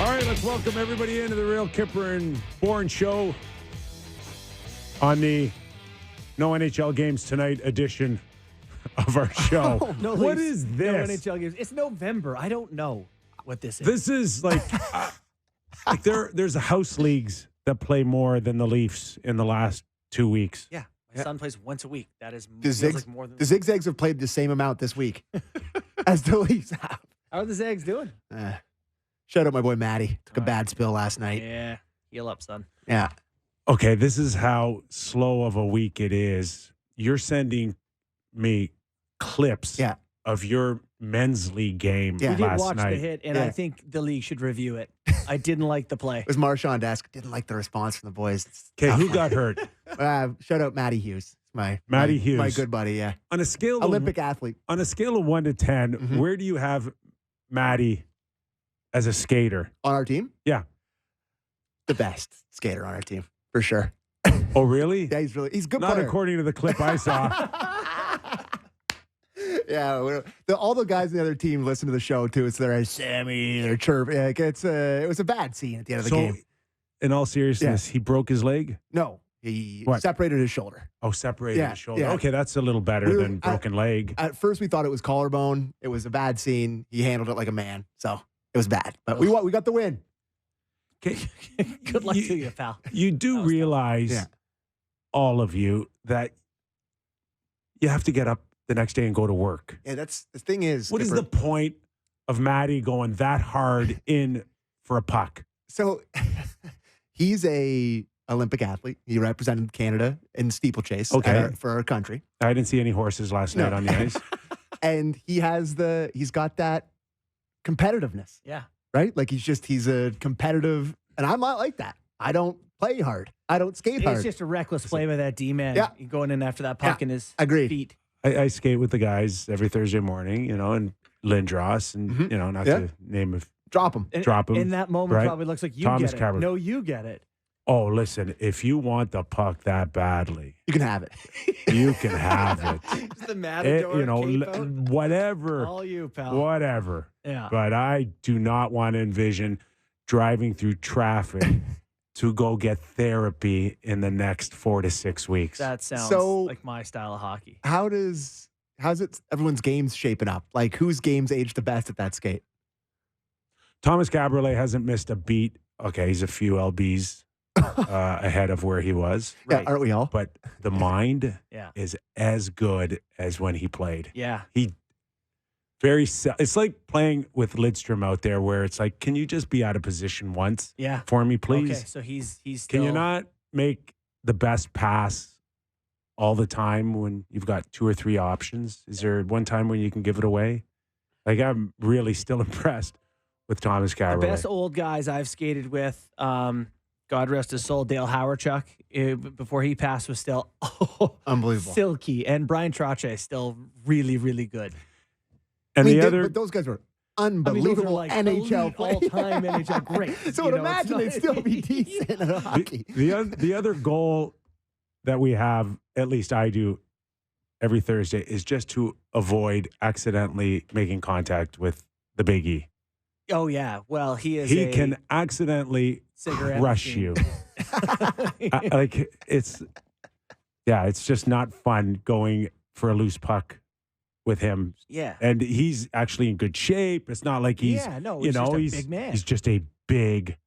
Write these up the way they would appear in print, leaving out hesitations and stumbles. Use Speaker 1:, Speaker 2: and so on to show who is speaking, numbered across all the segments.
Speaker 1: right, let's welcome everybody into the Real Kyper and Bourne show on the No NHL Games Tonight edition of our show.
Speaker 2: Oh, no,
Speaker 1: what is this?
Speaker 2: No NHL games. It's November. I don't know what this is.
Speaker 1: This is like, there's house leagues that play more than the Leafs in the last 2 weeks.
Speaker 2: Yeah. My son plays once a week. That is
Speaker 3: The
Speaker 2: more than
Speaker 3: the Zigzags have played the same amount this week as the Leafs have.
Speaker 2: How are the Zags doing?
Speaker 3: Shout out my boy Matty. Took a bad spill last night.
Speaker 2: Yeah. Heal up, son.
Speaker 3: Yeah.
Speaker 1: Okay, this is how slow of a week it is. You're sending me clips of your men's league game
Speaker 3: Yeah.
Speaker 2: We did
Speaker 1: last
Speaker 2: watch
Speaker 1: night.
Speaker 2: the hit, and I think the league should review it. I didn't like the play.
Speaker 3: It was Marshawn Desk. Didn't like the response from the boys.
Speaker 1: Okay, who got hurt?
Speaker 3: Shout out Matty Hughes.
Speaker 1: Matty Hughes.
Speaker 3: My good buddy, yeah.
Speaker 1: On a scale of
Speaker 3: Olympic athlete.
Speaker 1: On a scale of 1 to 10, where do you have Matty as a skater?
Speaker 3: On our team?
Speaker 1: Yeah.
Speaker 3: The best skater on our team, for sure.
Speaker 1: Oh, really?
Speaker 3: Yeah, he's a good
Speaker 1: Not
Speaker 3: player.
Speaker 1: according to the clip I saw.
Speaker 3: Yeah, all the guys on the other team listen to the show too. It's their Sammy, they're chirping. Like, it was a bad scene at the end of the game.
Speaker 1: In all seriousness, he broke his leg?
Speaker 3: No, he
Speaker 1: What?
Speaker 3: separated his shoulder.
Speaker 1: Oh, separated his shoulder.
Speaker 3: Yeah.
Speaker 1: Okay, that's a little better than broken leg.
Speaker 3: At first, we thought it was collarbone. It was a bad scene. He handled it like a man, so it was bad. But we got the win.
Speaker 1: Okay.
Speaker 2: Good luck to you, pal.
Speaker 1: You do realize, all of you, that you have to get up the next day and go to work.
Speaker 3: Yeah, that's the thing is.
Speaker 1: What is the point of Matty going that hard in for a puck?
Speaker 3: So he's a Olympic athlete. He represented Canada in steeplechase for our country.
Speaker 1: I didn't see any horses last night on the ice.
Speaker 3: And he's got that competitiveness.
Speaker 2: Yeah.
Speaker 3: Right? Like he's a competitive, and I'm not like that. I don't play hard. I don't skate hard.
Speaker 2: It's just a reckless play by that D-man.
Speaker 3: Yeah.
Speaker 2: Going in after that puck in his
Speaker 3: Agreed.
Speaker 2: feet.
Speaker 1: I skate with the guys every Thursday morning, and Lindros, and, not to name of
Speaker 3: Drop him.
Speaker 1: drop him.
Speaker 2: In that moment,
Speaker 1: right?
Speaker 2: probably looks like you
Speaker 1: Thomas
Speaker 2: get it.
Speaker 1: Cameron.
Speaker 2: No, you get it.
Speaker 1: Oh, listen, if you want the puck that badly,
Speaker 3: You can have it.
Speaker 1: you can have it.
Speaker 2: It's the Matador cape out.
Speaker 1: Whatever.
Speaker 2: All you, pal.
Speaker 1: Whatever.
Speaker 2: Yeah.
Speaker 1: But I do not want to envision driving through traffic to go get therapy in the next 4 to 6 weeks.
Speaker 2: That sounds
Speaker 3: So-
Speaker 2: like my style of hockey.
Speaker 3: How's it everyone's games shaping up? Like whose games age the best at that skate?
Speaker 1: Thomas Cabriolet hasn't missed a beat. Okay, he's a few LBs ahead of where he was.
Speaker 2: Right.
Speaker 3: Yeah, aren't we all?
Speaker 1: But the mind
Speaker 2: Yeah.
Speaker 1: is as good as when he played.
Speaker 2: Yeah.
Speaker 1: It's like playing with Lidstrom out there where it's like, can you just be out of position once
Speaker 2: Yeah.
Speaker 1: for me, please?
Speaker 2: Okay, so he's still...
Speaker 1: Can you not make the best pass all the time when you've got 2 or 3 options? Is there one time when you can give it away? Like, I'm really still impressed with Thomas
Speaker 2: The
Speaker 1: Cabriolet.
Speaker 2: best old guys I've skated with, God rest his soul, Dale Howarchuk, before he passed, was still
Speaker 3: Unbelievable.
Speaker 2: silky. And Brian Trottier still really, really good.
Speaker 1: And
Speaker 3: but those guys were unbelievable NHL players.
Speaker 2: all-time NHL great.
Speaker 3: So I would imagine they'd still be decent at hockey.
Speaker 1: the other goal that we have, at least I do every Thursday, is just to avoid accidentally making contact with the Big E.
Speaker 2: Oh, yeah. Well, he
Speaker 1: Can accidentally
Speaker 2: cigarette
Speaker 1: crush
Speaker 2: machine.
Speaker 1: you. It's just not fun going for a loose puck with him.
Speaker 2: Yeah.
Speaker 1: And he's actually in good shape. It's not like he's,
Speaker 2: he's just a big man.
Speaker 1: He's just a big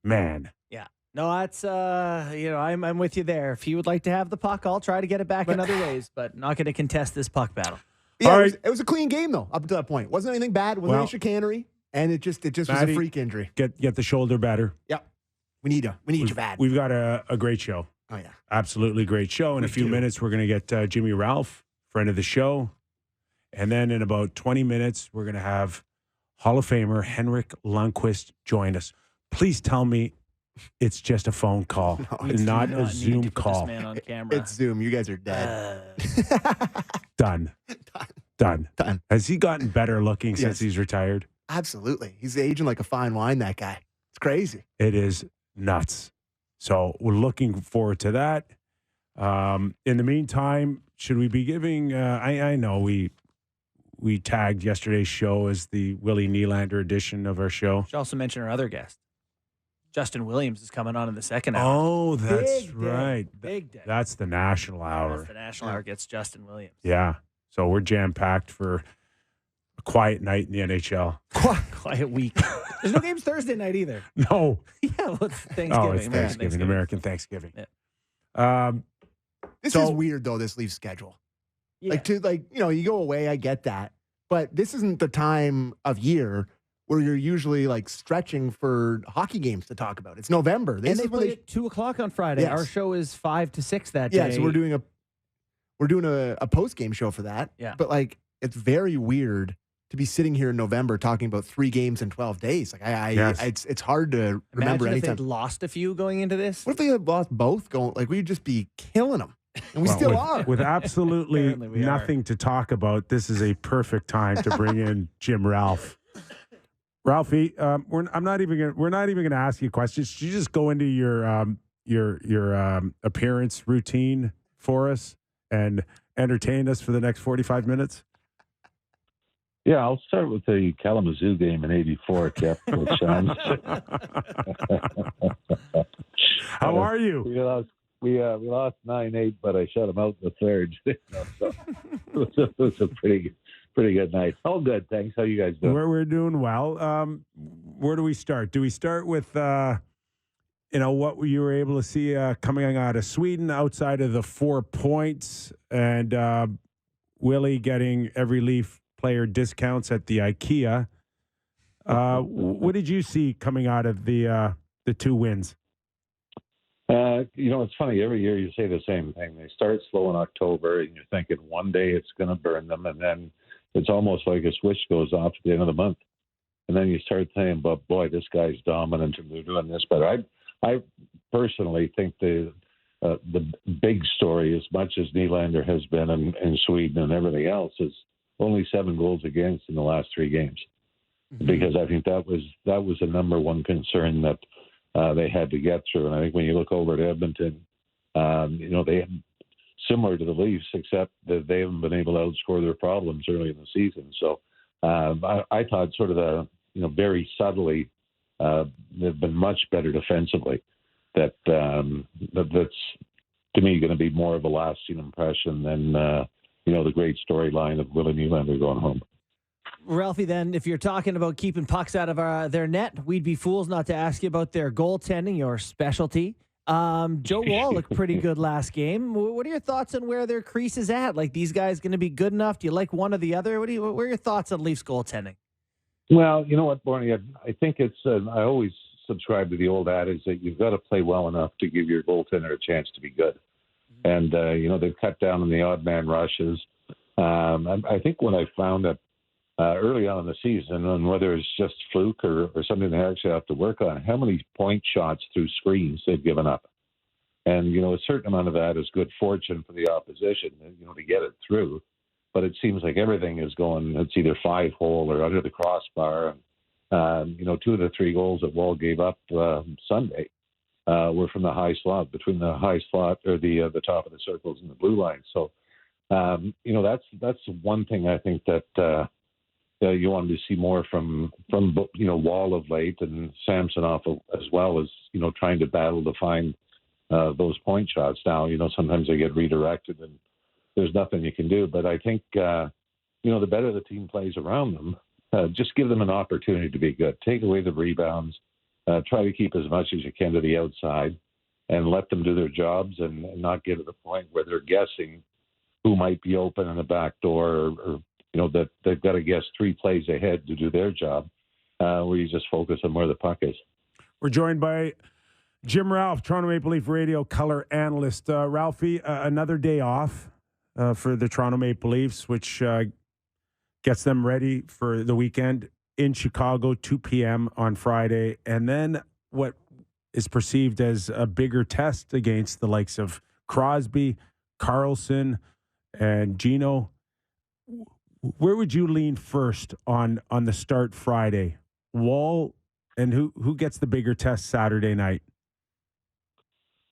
Speaker 1: man.
Speaker 2: Yeah. No, that's, I'm with you there. If he would like to have the puck, I'll try to get it back in other ways, but not going to contest this puck battle.
Speaker 3: Yeah,
Speaker 1: All
Speaker 3: it was a clean game, though, up to that point. Wasn't anything bad. Wasn't any chicanery. And it just was
Speaker 1: Matty,
Speaker 3: a freak injury.
Speaker 1: Get the shoulder better.
Speaker 3: Yep. We need you bad.
Speaker 1: We've got a great show.
Speaker 3: Oh, yeah.
Speaker 1: Absolutely great show. In a few minutes, we're going to get Jimmy Ralph, friend of the show. And then in about 20 minutes, we're going to have Hall of Famer Henrik Lundqvist join us. Please tell me it's just a phone call, not a Zoom call.
Speaker 2: This man on camera.
Speaker 3: It's Zoom. You guys are dead.
Speaker 1: Done. Has he gotten better looking since he's retired?
Speaker 3: Absolutely. He's aging like a fine wine, that guy. It's crazy.
Speaker 1: It is nuts. So we're looking forward to that. In the meantime, should we be giving, I know we tagged yesterday's show as the Willie Nylander edition of our show.
Speaker 2: Should also mention our other guest. Justin Williams is coming on in the second hour.
Speaker 1: Oh, that's
Speaker 2: Big
Speaker 1: right.
Speaker 2: day. Big day.
Speaker 1: That's the national hour.
Speaker 2: That's the national hour gets Justin Williams.
Speaker 1: Yeah. So we're jam-packed for a quiet night in the NHL.
Speaker 2: Quiet week. There's no games Thursday night either.
Speaker 1: No.
Speaker 2: Yeah, well, it's Thanksgiving.
Speaker 1: Oh, it's Thanksgiving. American Thanksgiving.
Speaker 2: Yeah.
Speaker 3: This is weird, though, this Leafs schedule.
Speaker 2: Yeah.
Speaker 3: You go away, I get that. But this isn't the time of year where you're usually stretching for hockey games to talk about. It's November.
Speaker 2: And they play at 2:00 on Friday.
Speaker 3: Yes.
Speaker 2: Our show is 5 to 6 that day.
Speaker 3: Yeah, so we're doing a post-game show for that.
Speaker 2: Yeah.
Speaker 3: But it's very weird to be sitting here in November talking about 3 games in 12 days. It's hard to remember
Speaker 2: Imagine if
Speaker 3: anytime.
Speaker 2: they'd lost a few going into this.
Speaker 3: What if they had lost both? We'd just be killing them. And we still are.
Speaker 1: With absolutely
Speaker 2: Apparently we
Speaker 1: nothing to talk about, this is a perfect time to bring in Jim Ralph. Ralphie, we're not even going to ask you questions. Should you just go into your appearance routine for us and entertain us for the next 45 minutes?
Speaker 4: Yeah, I'll start with the Kalamazoo game in '84, Cap.
Speaker 1: How are you?
Speaker 4: We lost 9-8, but I shut them out in the third. So it was a pretty good night. All good, thanks. How you guys doing?
Speaker 1: We're doing well. Where do we start? Do we start with what you were able to see coming out of Sweden outside of the 4 points and Willie getting every Leaf player discounts at the IKEA? What did you see coming out of the 2 wins?
Speaker 4: It's funny. Every year you say the same thing. They start slow in October, and you're thinking one day it's going to burn them, and then it's almost like a switch goes off at the end of the month. And then you start saying, but boy, this guy's dominant, and they're doing this. But I personally think the big story, as much as Nylander has been in Sweden and everything else, is only 7 goals against in the last 3 games. Mm-hmm. Because I think that was the number one concern that they had to get through. And I think when you look over at Edmonton, they similar to the Leafs, except that they haven't been able to outscore their problems early in the season. So I thought sort of very subtly, they've been much better defensively. That's to me going to be more of a lasting impression than the great storyline of Willie Nylander going home.
Speaker 2: Ralphie, then, if you're talking about keeping pucks out of their net, we'd be fools not to ask you about their goaltending, your specialty. Joe Woll looked pretty good last game. What are your thoughts on where their crease is at? These guys going to be good enough? Do you like one or the other? What are your thoughts on Leafs goaltending?
Speaker 4: Well, you know what, Barney? I think it's I always subscribe to the old adage that you've got to play well enough to give your goaltender a chance to be good. And, they've cut down on the odd man rushes. I think what I found that early on in the season, and whether it's just fluke or something they actually have to work on, how many point shots through screens they've given up. And, a certain amount of that is good fortune for the opposition, to get it through. But it seems like everything is going, it's either 5-hole or under the crossbar. And, 2 of the 3 goals that Wall gave up Sunday were from the high slot, between the high slot or the top of the circles and the blue line. So, that's one thing I think that you wanted to see more from Wall of late, and Samsonov as well, as trying to battle to find those point shots. Now sometimes they get redirected and there's nothing you can do. But I think the better the team plays around them, just give them an opportunity to be good. Take away the rebounds, try to keep as much as you can to the outside, and let them do their jobs and not get to the point where they're guessing who might be open in the back door or that they've got to guess 3 plays ahead to do their job, where you just focus on where the puck is.
Speaker 1: We're joined by Jim Ralph, Toronto Maple Leaf radio color analyst. Ralphie, another day off for the Toronto Maple Leafs, which gets them ready for the weekend in Chicago, 2 p.m. on Friday. And then what is perceived as a bigger test against the likes of Crosby, Carlson, and Gino. Where would you lean first on the start Friday? Wall, and who gets the bigger test Saturday night?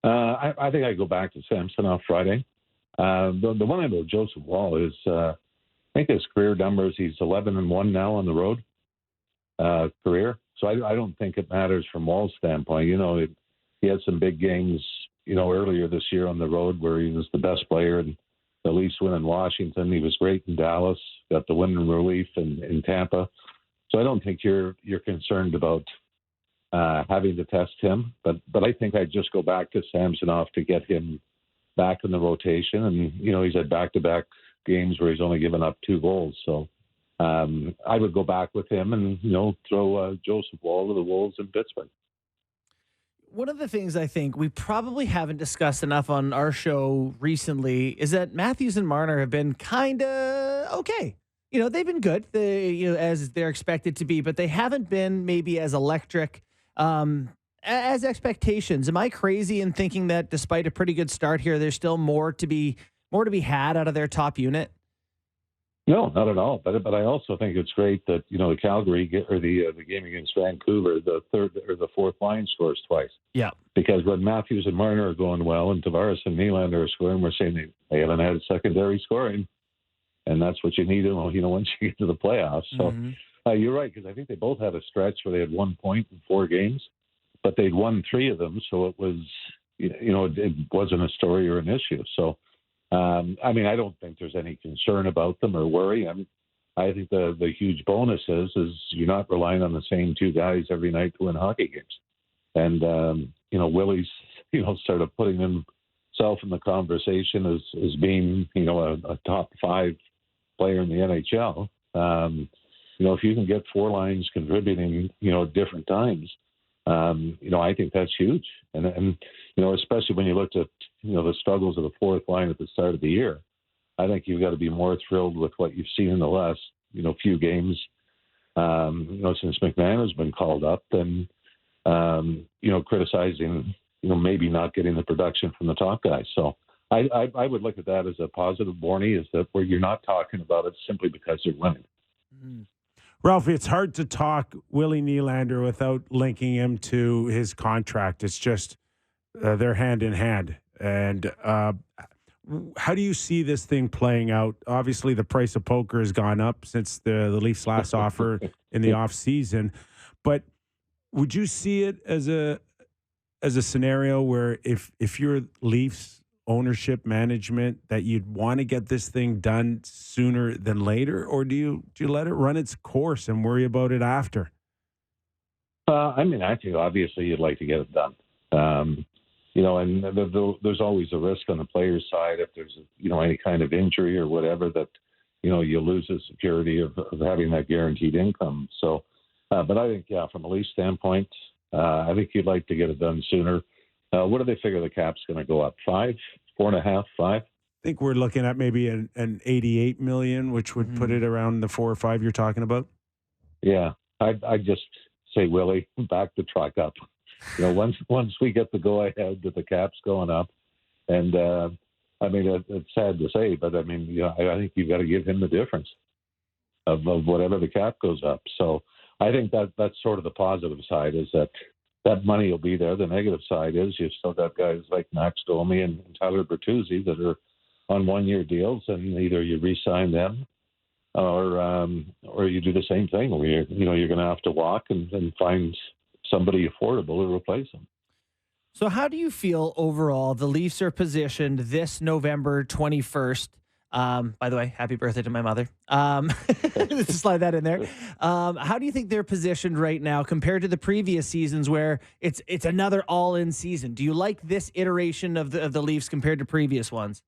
Speaker 4: I think I go back to Samsonov Friday. The one about Joseph Wall is I think his career numbers, he's 11-1 now on the road career. So I don't think it matters from Wall's standpoint. He had some big games, earlier this year on the road where he was the best player, and the Leafs win in Washington. He was great in Dallas, got the win in relief in Tampa. So I don't think you're concerned about having to test him. But I think I'd just go back to Samsonov to get him back in the rotation. And, he's had back-to-back games where he's only given up 2 goals. So I would go back with him and, throw Joseph Wall to the Wolves in Pittsburgh.
Speaker 2: One of the things I think we probably haven't discussed enough on our show recently is that Matthews and Marner have been kind of okay. They've been good, as they're expected to be, but they haven't been maybe as electric as expectations. Am I crazy in thinking that despite a pretty good start here, there's still more to be had out of their top unit?
Speaker 4: No, not at all. But I also think it's great that the Calgary or the game against Vancouver, the third or the fourth line scores twice.
Speaker 2: Yeah.
Speaker 4: Because when Matthews and Marner are going well, and Tavares and Nylander are scoring, we're saying they haven't had secondary scoring, and that's what you need. Once you get to the playoffs. So you're right, because I think they both had a stretch where they had 1 point in 4 games, but they'd won 3 of them, so it was it wasn't a story or an issue. So. I don't think there's any concern about them or worry. I think the huge bonus is you're not relying on the same 2 guys every night to win hockey games. And, Willie's, sort of putting himself in the conversation as being, a top 5 player in the NHL. If you can get 4 lines contributing, at different times, I think that's huge. And especially when you looked at, the struggles of the fourth line at the start of the year, I think you've got to be more thrilled with what you've seen in the last, few games, since McMahon has been called up and, criticizing, maybe not getting the production from the top guys. So I would look at that as a positive, Borny, is that where you're not talking about it simply because they're winning.
Speaker 2: Mm.
Speaker 1: Ralphie, it's hard to talk Willie Nylander without linking him to his contract. It's just they're hand in hand. And how do you see this thing playing out? Obviously, the price of poker has gone up since the Leafs' last offer in the offseason. But would you see it as a scenario where if you're Leafs ownership management that you'd want to get this thing done sooner than later, or do you let it run its course and worry about it after?
Speaker 4: I think obviously you'd like to get it done. And there's always a risk on the player's side if there's any kind of injury or whatever that you lose the security of having that guaranteed income. So, but I think from a Leafs standpoint, I think you'd like to get it done sooner. What do they figure the cap's going to go up? 5, 4.5, 5? I
Speaker 1: think we're looking at maybe an $88 million, which would put it around the 4 or 5 you're talking about.
Speaker 4: Yeah, I just say, Willie, back the truck up. Once we get the go ahead that the cap's going up, and it's sad to say, but I think you've got to give him the difference of whatever the cap goes up. So I think that's sort of the positive side, is that money will be there. The negative side is you've still got guys like Max Domi and Tyler Bertuzzi that are on 1-year deals, and either you re-sign them or you do the same thing where you're going to have to walk and find somebody affordable to replace them.
Speaker 2: So how do you feel overall the Leafs are positioned this November 21st? By the way, happy birthday to my mother. Let's slide that in there. How do you think they're positioned right now compared to the previous seasons where it's another all-in season? Do you like this iteration of the Leafs compared to previous ones?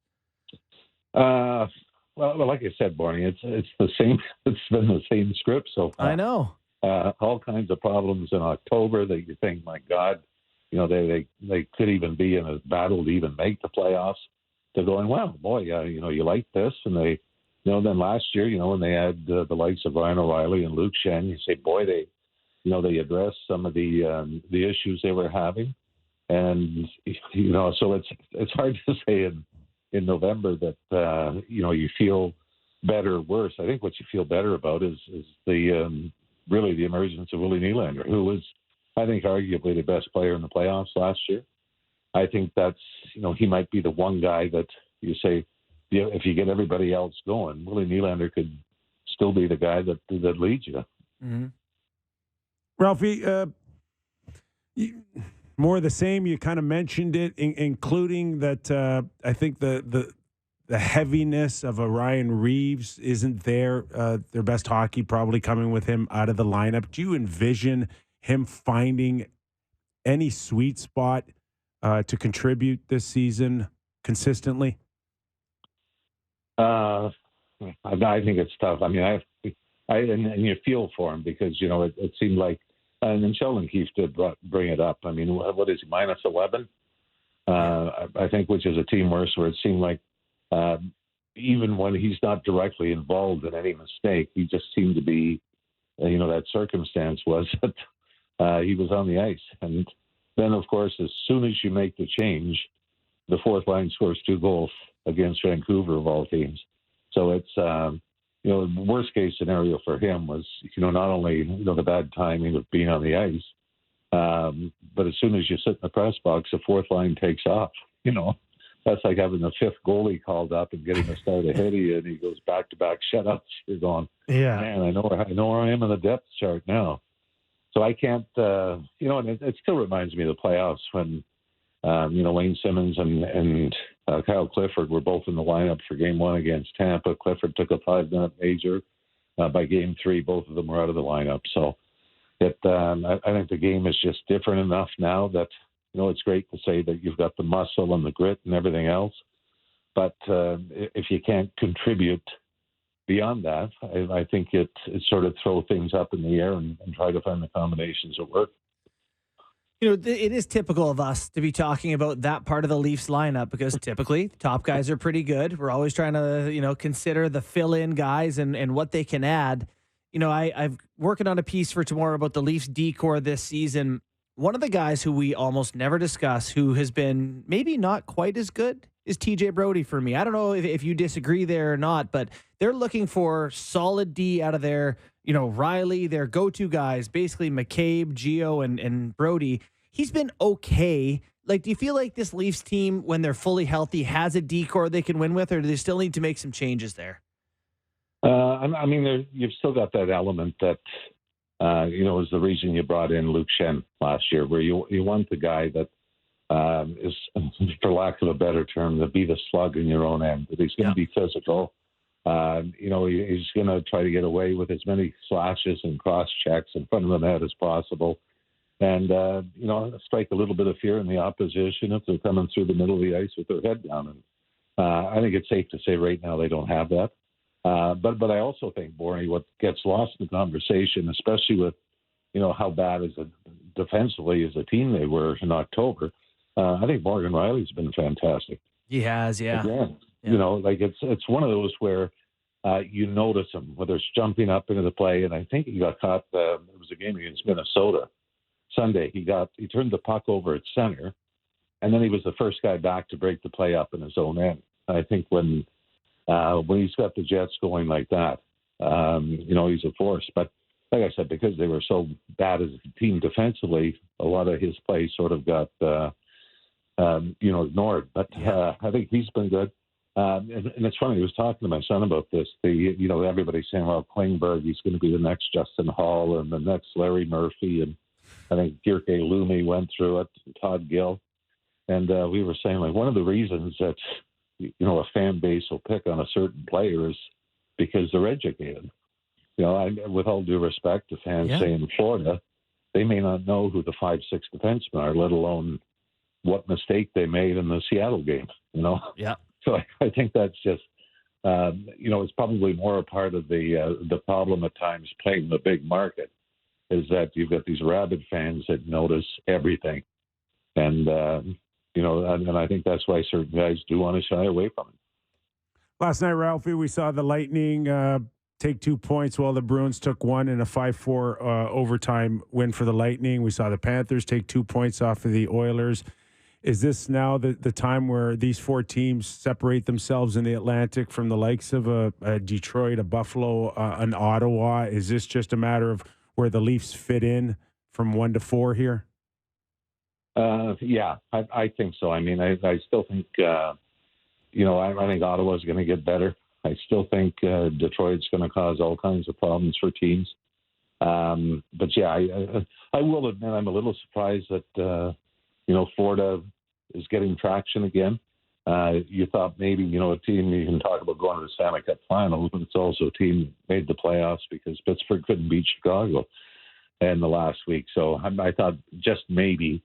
Speaker 4: Well, like I said, Barney, it's the same. It's been the same script so far.
Speaker 2: I know.
Speaker 4: All kinds of problems in October that you think, my God, they could even be in a battle to even make the playoffs. They're going, well, boy, you like this. And they, then last year, when they had the likes of Ryan O'Reilly and Luke Shen, you say, boy, they addressed some of the issues they were having. And, so it's hard to say in November that, you feel better or worse. I think what you feel better about is really the emergence of Willie Nylander, who was, I think, arguably the best player in the playoffs last year. I think that's, he might be the one guy that you say, if you get everybody else going, Willie Nylander could still be the guy that leads you.
Speaker 2: Mm-hmm.
Speaker 1: Ralphie, more of the same. You kind of mentioned it, including that I think the heaviness of a Ryan Reeves isn't there. Their best hockey probably coming with him out of the lineup. Do you envision him finding any sweet spot to contribute this season consistently?
Speaker 4: I think it's tough. I mean, and you feel for him because, it seemed like, and then Lunqvist did bring it up. I mean, what is he, minus 11? I think, which is a team worse, where it seemed like even when he's not directly involved in any mistake, he just seemed to be, that circumstance was that he was on the ice. And then, of course, as soon as you make the change, the fourth line scores 2 goals against Vancouver of all teams. So it's, the worst case scenario for him was, not only, the bad timing of being on the ice, but as soon as you sit in the press box, the fourth line takes off. That's like having the fifth goalie called up and getting a start ahead of you, and he goes back-to-back shutouts. You're going, man, I know where I am in the depth chart now. So I can't, and it still reminds me of the playoffs when, Wayne Simmons and Kyle Clifford were both in the lineup for Game 1 against Tampa. Clifford took a 5-minute major. By Game 3, both of them were out of the lineup. So I think the game is just different enough now that, it's great to say that you've got the muscle and the grit and everything else. But if you can't contribute beyond that, I think it sort of throw things up in the air and try to find the combinations that work.
Speaker 2: It is typical of us to be talking about that part of the Leafs lineup because typically the top guys are pretty good. We're always trying to, consider the fill-in guys and what they can add. I'm working on a piece for tomorrow about the Leafs decor this season. One of the guys who we almost never discuss, who has been maybe not quite as good, is TJ Brodie for me. I don't know if you disagree there or not, but they're looking for solid D out of their, Riley, their go-to guys, basically McCabe, Gio, and Brodie. He's been okay. Like, do you feel like this Leafs team, when they're fully healthy, has a decor they can win with, or do they still need to make some changes there?
Speaker 4: I mean, you've still got that element that, is the reason you brought in Luke Shen last year, where you want the guy that is, for lack of a better term, to be the slug in your own end. That he's going to be physical. He's going to try to get away with as many slashes and cross checks in front of the net as possible. And, strike a little bit of fear in the opposition if they're coming through the middle of the ice with their head down. And I think it's safe to say right now they don't have that. But I also think, Bourne, what gets lost in the conversation, especially with, how bad defensively as a team they were in October, I think Morgan Riley's been fantastic.
Speaker 2: He has, yeah.
Speaker 4: Again, it's one of those where you notice him, whether it's jumping up into the play. And I think he got caught, it was a game against Minnesota Sunday. He turned the puck over at center, and then he was the first guy back to break the play up in his own end. I think when he's got the Jets going like that, he's a force. But like I said, because they were so bad as a team defensively, a lot of his play sort of got, ignored. But I think he's been good. And it's funny, I was talking to my son about this. Everybody's saying, well, Klingberg, he's going to be the next Justin Hall and the next Larry Murphy. And I think Girke Lumi went through it, Todd Gill. And we were saying, like, one of the reasons that, a fan base will pick on a certain player is because they're educated. With all due respect to fans, say in Florida, they may not know who the 5-6 defensemen are, let alone what mistake they made in the Seattle game,
Speaker 2: Yeah.
Speaker 4: So I think that's just, it's probably more a part of the problem at times playing the big market is that you've got these rabid fans that notice everything. And, and I think that's why certain guys do want to shy away from it.
Speaker 1: Last night, Ralphie, we saw the Lightning take 2 points while the Bruins took one in a 5-4 overtime win for the Lightning. We saw the Panthers take 2 points off of the Oilers. Is this now the time where these 4 teams separate themselves in the Atlantic from the likes of a Detroit, a Buffalo, an Ottawa? Is this just a matter of where the Leafs fit in from 1 to 4 here? I think so. I mean, I still think, I think Ottawa's going to get better. I still think Detroit's going to cause all kinds of problems for teams.
Speaker 4: But yeah, I will admit I'm a little surprised that Florida is getting traction again. You thought maybe a team you can talk about going to the Stanley Cup final, but it's also a team that made the playoffs because Pittsburgh couldn't beat Chicago in the last week. So I thought just maybe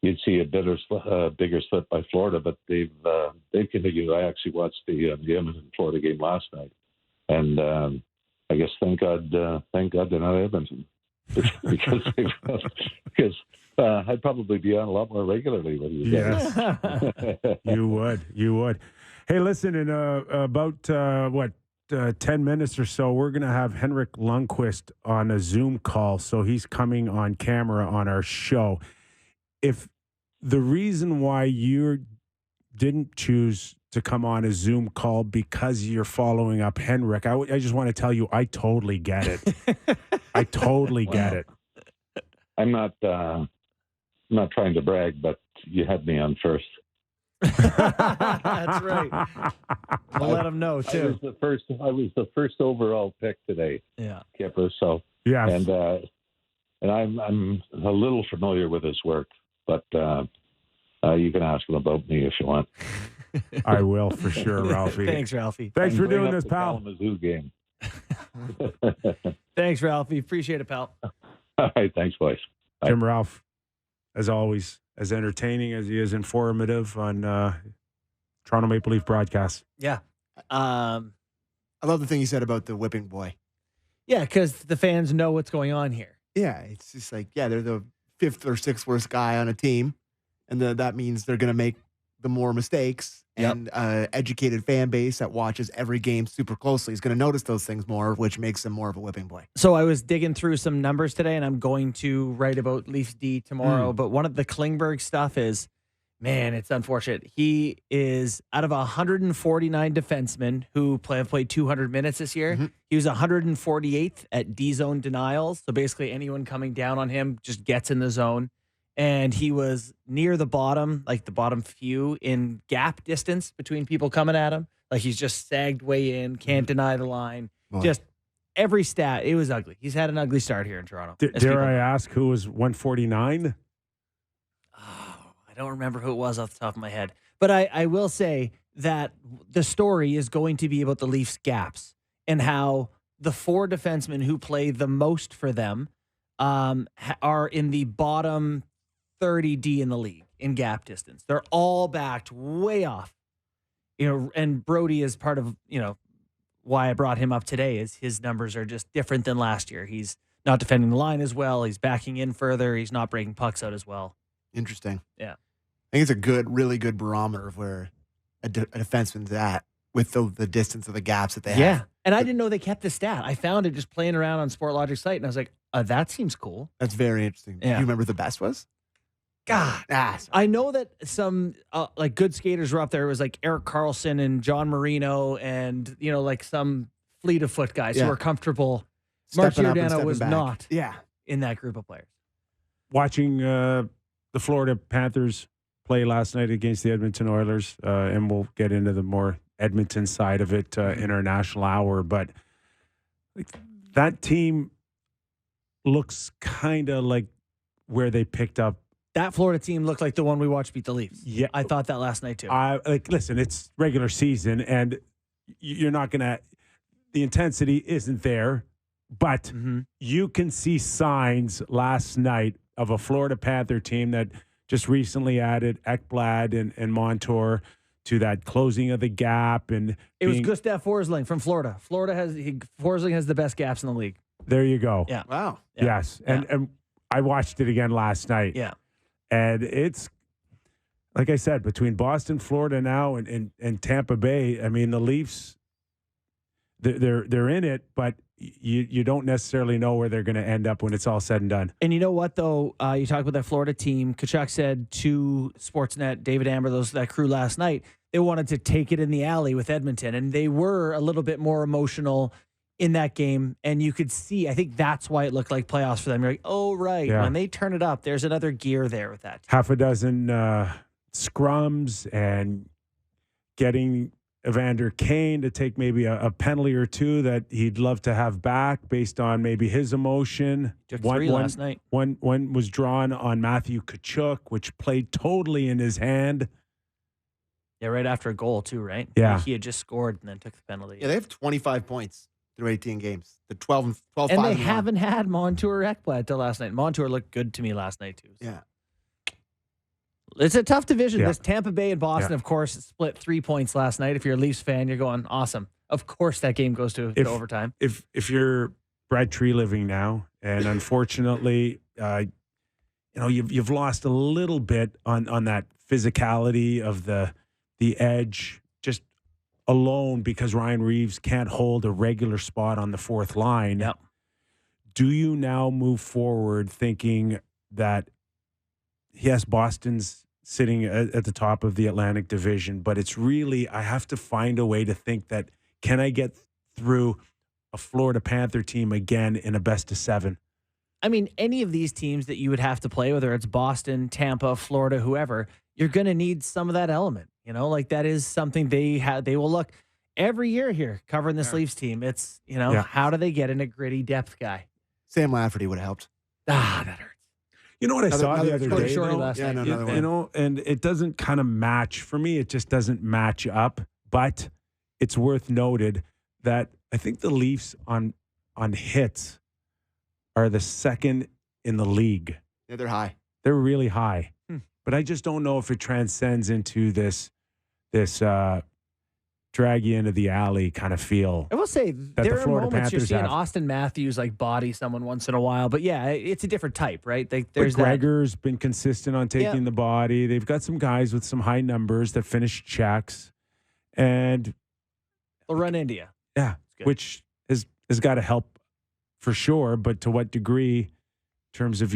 Speaker 4: you'd see a bigger slip by Florida, but they've continued. I actually watched the Edmonton Florida game last night, and I guess thank God they're not Edmonton because I'd probably be on a lot more regularly with you guys.
Speaker 1: Yes. You would. Hey, listen, in about 10 minutes or so, we're going to have Henrik Lundqvist on a Zoom call. So he's coming on camera on our show. If the reason why you didn't choose to come on a Zoom call because you're following up Henrik, I just want to tell you, I totally get it. I totally get it.
Speaker 4: I'm not trying to brag, but you had me on first.
Speaker 2: That's right. We'll let him know too.
Speaker 4: I was the first overall pick today.
Speaker 2: Yeah,
Speaker 4: Kyper. So
Speaker 1: yes.
Speaker 4: And I'm a little familiar with his work, but you can ask him about me if you want.
Speaker 1: I will for sure, Ralphie.
Speaker 2: Thanks, Ralphie.
Speaker 1: Thanks for doing this, pal.
Speaker 4: Kalamazoo game.
Speaker 2: Thanks, Ralphie. Appreciate it, pal.
Speaker 4: All right, thanks, boys. Bye.
Speaker 1: Jim Ralph, as always, as entertaining as he is informative on Toronto Maple Leaf broadcasts.
Speaker 2: Yeah.
Speaker 3: I love the thing you said about the whipping boy.
Speaker 2: Yeah, because the fans know what's going on here.
Speaker 3: Yeah, it's just like, they're the 5th or 6th worst guy on a team, and that means they're going to make the more mistakes.
Speaker 2: Yep.
Speaker 3: And educated fan base that watches every game super closely is going to notice those things more, which makes him more of a whipping boy.
Speaker 2: So I was digging through some numbers today, and I'm going to write about Leafs D tomorrow. But one of the Klingberg stuff is, man, it's unfortunate. He is out of 149 defensemen who have played 200 minutes this year.
Speaker 3: Mm-hmm.
Speaker 2: He was 148th at D zone denials. So basically, anyone coming down on him just gets in the zone. And he was near the bottom, like the bottom few in gap distance between people coming at him. Like he's just sagged way in, can't deny the line.
Speaker 3: Boy.
Speaker 2: Just every stat, it was ugly. He's had an ugly start here in Toronto.
Speaker 1: Dare I ask who was 149?
Speaker 2: Oh, I don't remember who it was off the top of my head. But I will say that the story is going to be about the Leafs' gaps and how the 4 defensemen who play the most for them are in the bottom 30D in the league in gap distance. They're all backed way off. And Brody is part of, why I brought him up today is his numbers are just different than last year. He's not defending the line as well. He's backing in further. He's not breaking pucks out as well.
Speaker 3: Interesting.
Speaker 2: Yeah.
Speaker 3: I think it's a really good barometer of where a defenseman's at with the distance of the gaps that they have.
Speaker 2: Yeah. And I didn't know they kept the stat. I found it just playing around on Sportlogic's site, and I was like, that seems cool.
Speaker 3: That's very interesting.
Speaker 2: Yeah.
Speaker 3: Do you remember what the best was?
Speaker 2: God. I know that some like good skaters were up there. It was like Eric Carlson and John Marino and, like some fleet of foot guys who were comfortable. Mark Giordano was not in that group of players.
Speaker 1: Watching the Florida Panthers play last night against the Edmonton Oilers, and we'll get into the more Edmonton side of it in our national hour, but that team looks kind of like where they picked up.
Speaker 2: That Florida team looked like the one we watched beat the Leafs.
Speaker 1: Yeah.
Speaker 2: I thought that last night too.
Speaker 1: Listen, it's regular season and you're not going to, the intensity isn't there, but you can see signs last night of a Florida Panther team that just recently added Ekblad and Montour to that closing of the gap. And
Speaker 2: it was Gustav Forsling from Florida. Forsling has the best gaps in the league.
Speaker 1: There you go.
Speaker 2: Yeah.
Speaker 3: Wow.
Speaker 2: Yeah.
Speaker 1: Yes. And I watched it again last night.
Speaker 2: Yeah.
Speaker 1: And it's, like I said, between Boston, Florida now and Tampa Bay, I mean, the Leafs, they're in it, but you don't necessarily know where they're going to end up when it's all said and done.
Speaker 2: And you know what, though? You talk about that Florida team. Tkachuk said to Sportsnet, David Amber, that crew last night, they wanted to take it in the alley with Edmonton, and they were a little bit more emotional in that game, and you could see, I think that's why it looked like playoffs for them. You're like, oh, right. Yeah. When they turn it up, there's another gear there with that team.
Speaker 1: Half a dozen scrums and getting Evander Kane to take maybe a penalty or two that he'd love to have back based on maybe his emotion.
Speaker 2: Took three last night.
Speaker 1: One was drawn on Matthew Tkachuk, which played totally in his hand.
Speaker 2: Yeah, right after a goal too, right?
Speaker 1: Yeah.
Speaker 2: He had just scored and then took the penalty.
Speaker 3: Yeah, they have 25 points through 18 games. The 12
Speaker 2: and
Speaker 3: 5
Speaker 2: they
Speaker 3: one.
Speaker 2: haven't had Montour Ekblad till last night. Montour looked good to me last night too. So.
Speaker 3: Yeah.
Speaker 2: It's a tough division.
Speaker 1: Yeah.
Speaker 2: This Tampa Bay and Boston, of course, split 3 points last night. If you're a Leafs fan, you're going, awesome. Of course that game goes to overtime.
Speaker 1: If you're Brad Treliving now, and unfortunately, you've lost a little bit on that physicality of the edge just alone because Ryan Reeves can't hold a regular spot on the fourth line.
Speaker 2: Yep.
Speaker 1: Do you now move forward thinking that, yes, Boston's sitting at the top of the Atlantic Division, but it's really, I have to find a way to think that, can I get through a Florida Panther team again in a best of 7?
Speaker 2: I mean, any of these teams that you would have to play, whether it's Boston, Tampa, Florida, whoever, you're going to need some of that element. Like that is something they will look every year here covering this Leafs team. It's, how do they get in a gritty depth guy?
Speaker 3: Sam Lafferty would have helped.
Speaker 2: That hurts.
Speaker 1: You know what I saw the other day?
Speaker 2: Last night.
Speaker 3: Another one.
Speaker 1: And it doesn't kind of match. For me, it just doesn't match up. But it's worth noted that I think the Leafs on hits are the second in the league.
Speaker 3: Yeah, they're high.
Speaker 1: They're really high. But I just don't know if it transcends into this drag you into the alley kind of feel.
Speaker 2: I will say there are moments
Speaker 1: Panthers
Speaker 2: you're seeing
Speaker 1: have.
Speaker 2: Austin Matthews like body someone once in a while, but yeah, it's a different type, right? There's
Speaker 1: but Gregor's been consistent on taking the body. They've got some guys with some high numbers that finish checks, and
Speaker 2: they'll run India.
Speaker 1: Yeah, which has got to help for sure. But to what degree, in terms of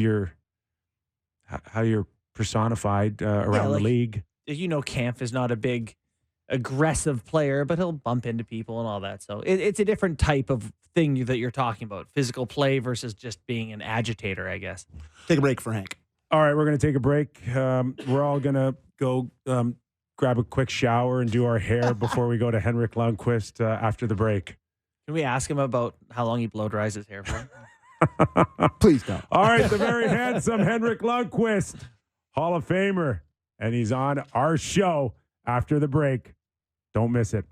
Speaker 1: how you're personified around the league?
Speaker 2: Kampf is not a big aggressive player, but he'll bump into people and all that. So it's a different type of thing that you're talking about. Physical play versus just being an agitator, I guess.
Speaker 3: Take a break for Hank.
Speaker 1: All right, we're going to take a break. We're all going to go grab a quick shower and do our hair before we go to Henrik Lundqvist after the break.
Speaker 2: Can we ask him about how long he blow dries his hair for?
Speaker 3: Please don't.
Speaker 1: All right, the very handsome Henrik Lundqvist, Hall of Famer, and he's on our show after the break. Don't miss it.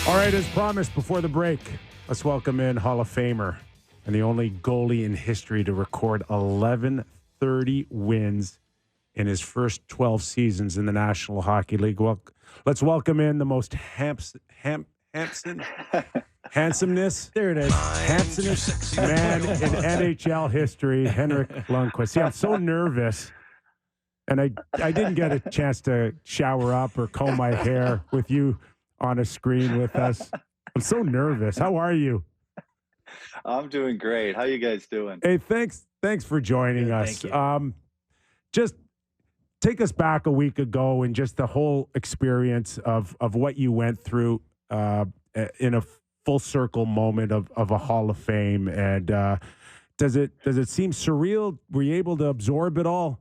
Speaker 1: All right, as promised before the break, let's welcome in Hall of Famer and the only goalie in history to record 1130 wins in his first 12 seasons in the National Hockey League. Well, let's welcome in the most handsomeness.
Speaker 2: There it is.
Speaker 1: Handsomest man in NHL history, Henrik Lundqvist. See, I'm so nervous. And I didn't get a chance to shower up or comb my hair with you on a screen with us. I'm so nervous. How are you?
Speaker 5: I'm doing great. How you guys doing?
Speaker 1: Hey, thanks for joining us.
Speaker 2: Thank you.
Speaker 1: Just take us back a week ago and just the whole experience of what you went through in a full circle moment of a Hall of Fame. And does it seem surreal? Were you able to absorb it all?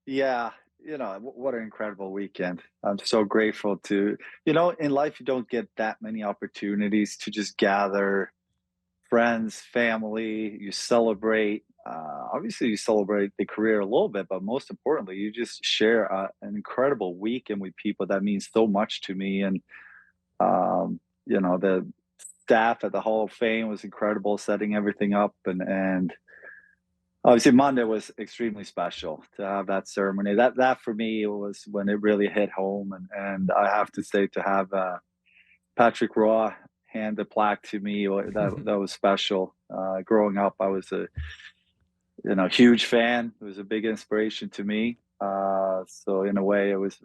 Speaker 5: Yeah, what an incredible weekend. I'm so grateful to, in life you don't get that many opportunities to just gather friends, family, you celebrate. Obviously you celebrate the career a little bit, but most importantly, you just share an incredible weekend with people that means so much to me. And, the staff at the Hall of Fame was incredible, setting everything up. And obviously Monday was extremely special to have that ceremony. That for me was when it really hit home. And I have to say, to have Patrick Roy hand the plaque to me, that was special. Growing up, I was a huge fan. It was a big inspiration to me. So in a way, it was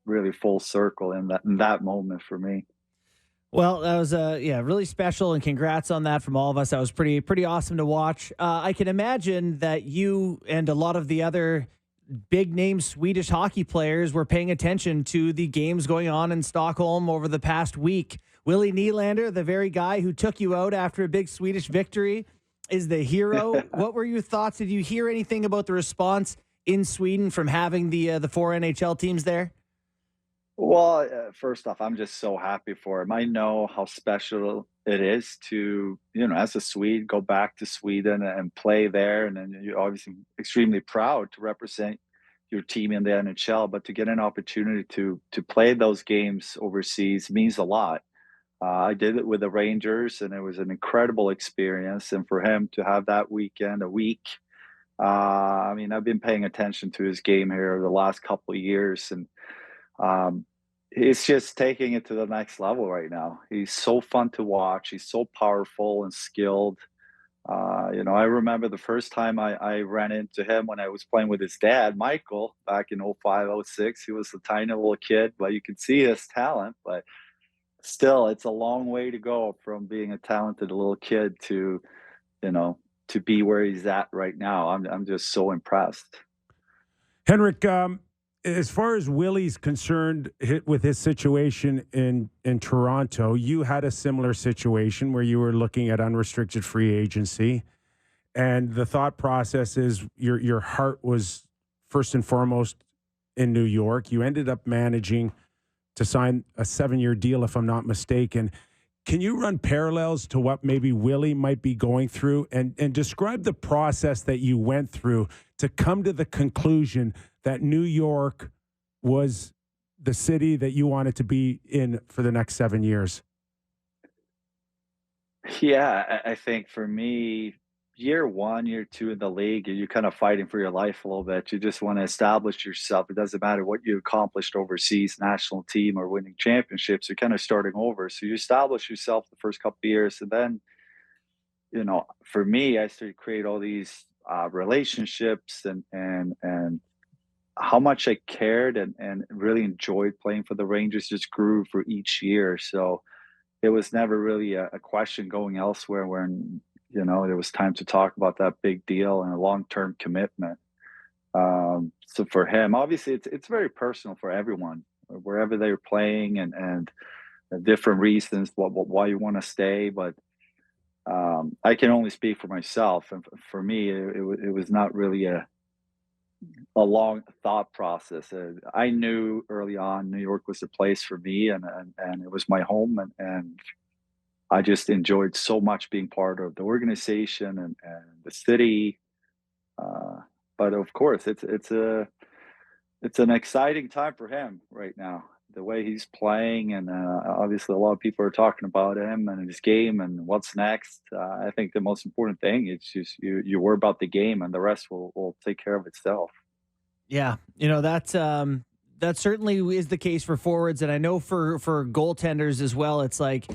Speaker 5: really full circle in that moment for me.
Speaker 2: Well, that was really special, and congrats on that from all of us. That was pretty awesome to watch. I can imagine that you and a lot of the other big-name Swedish hockey players were paying attention to the games going on in Stockholm over the past week. Willie Nylander, the very guy who took you out after a big Swedish victory, is the hero. What were your thoughts? Did you hear anything about the response in Sweden from having the 4 NHL teams there?
Speaker 5: Well, first off, I'm just so happy for him. I know how special it is to, as a Swede, go back to Sweden and play there. And then you're obviously extremely proud to represent your team in the NHL, but to get an opportunity to play those games overseas means a lot. I did it with the Rangers, and it was an incredible experience. And for him to have that weekend, a week, I mean, I've been paying attention to his game here the last couple of years, and he's just taking it to the next level right now. He's so fun to watch. He's so powerful and skilled. I remember the first time I ran into him when I was playing with his dad, Michael, back in 05, 06. He was a tiny little kid, but you could see his talent. But still, it's a long way to go from being a talented little kid to be where he's at right now. I'm just so impressed.
Speaker 1: Henrik, as far as Willie's concerned, with his situation in Toronto, you had a similar situation where you were looking at unrestricted free agency, and the thought process is your heart was first and foremost in New York. You ended up managing to sign a 7-year deal, if I'm not mistaken. Can you run parallels to what maybe Willie might be going through and describe the process that you went through to come to the conclusion that New York was the city that you wanted to be in for the next 7 years?
Speaker 5: Yeah, I think for me, year one, year two in the league, you're kind of fighting for your life a little bit. You just want to establish yourself. It doesn't matter what you accomplished overseas, national team, or winning championships. You're kind of starting over. So you establish yourself the first couple of years, and then, for me, I started to create all these relationships and how much I cared and really enjoyed playing for the Rangers just grew for each year. So it was never really a question going elsewhere when, there was time to talk about that big deal and a long-term commitment. So for him, obviously it's very personal for everyone, wherever they're playing and the different reasons why you want to stay. But I can only speak for myself. And for me, it was not really a long thought process. I knew early on New York was the place for me, and it was my home, and I just enjoyed so much being part of the organization and the city. But of course, it's an exciting time for him right now. The way he's playing, and obviously a lot of people are talking about him and his game and what's next. I think the most important thing is just you worry about the game, and the rest will take care of itself.
Speaker 2: Yeah, that certainly is the case for forwards, and I know for goaltenders as well. It's like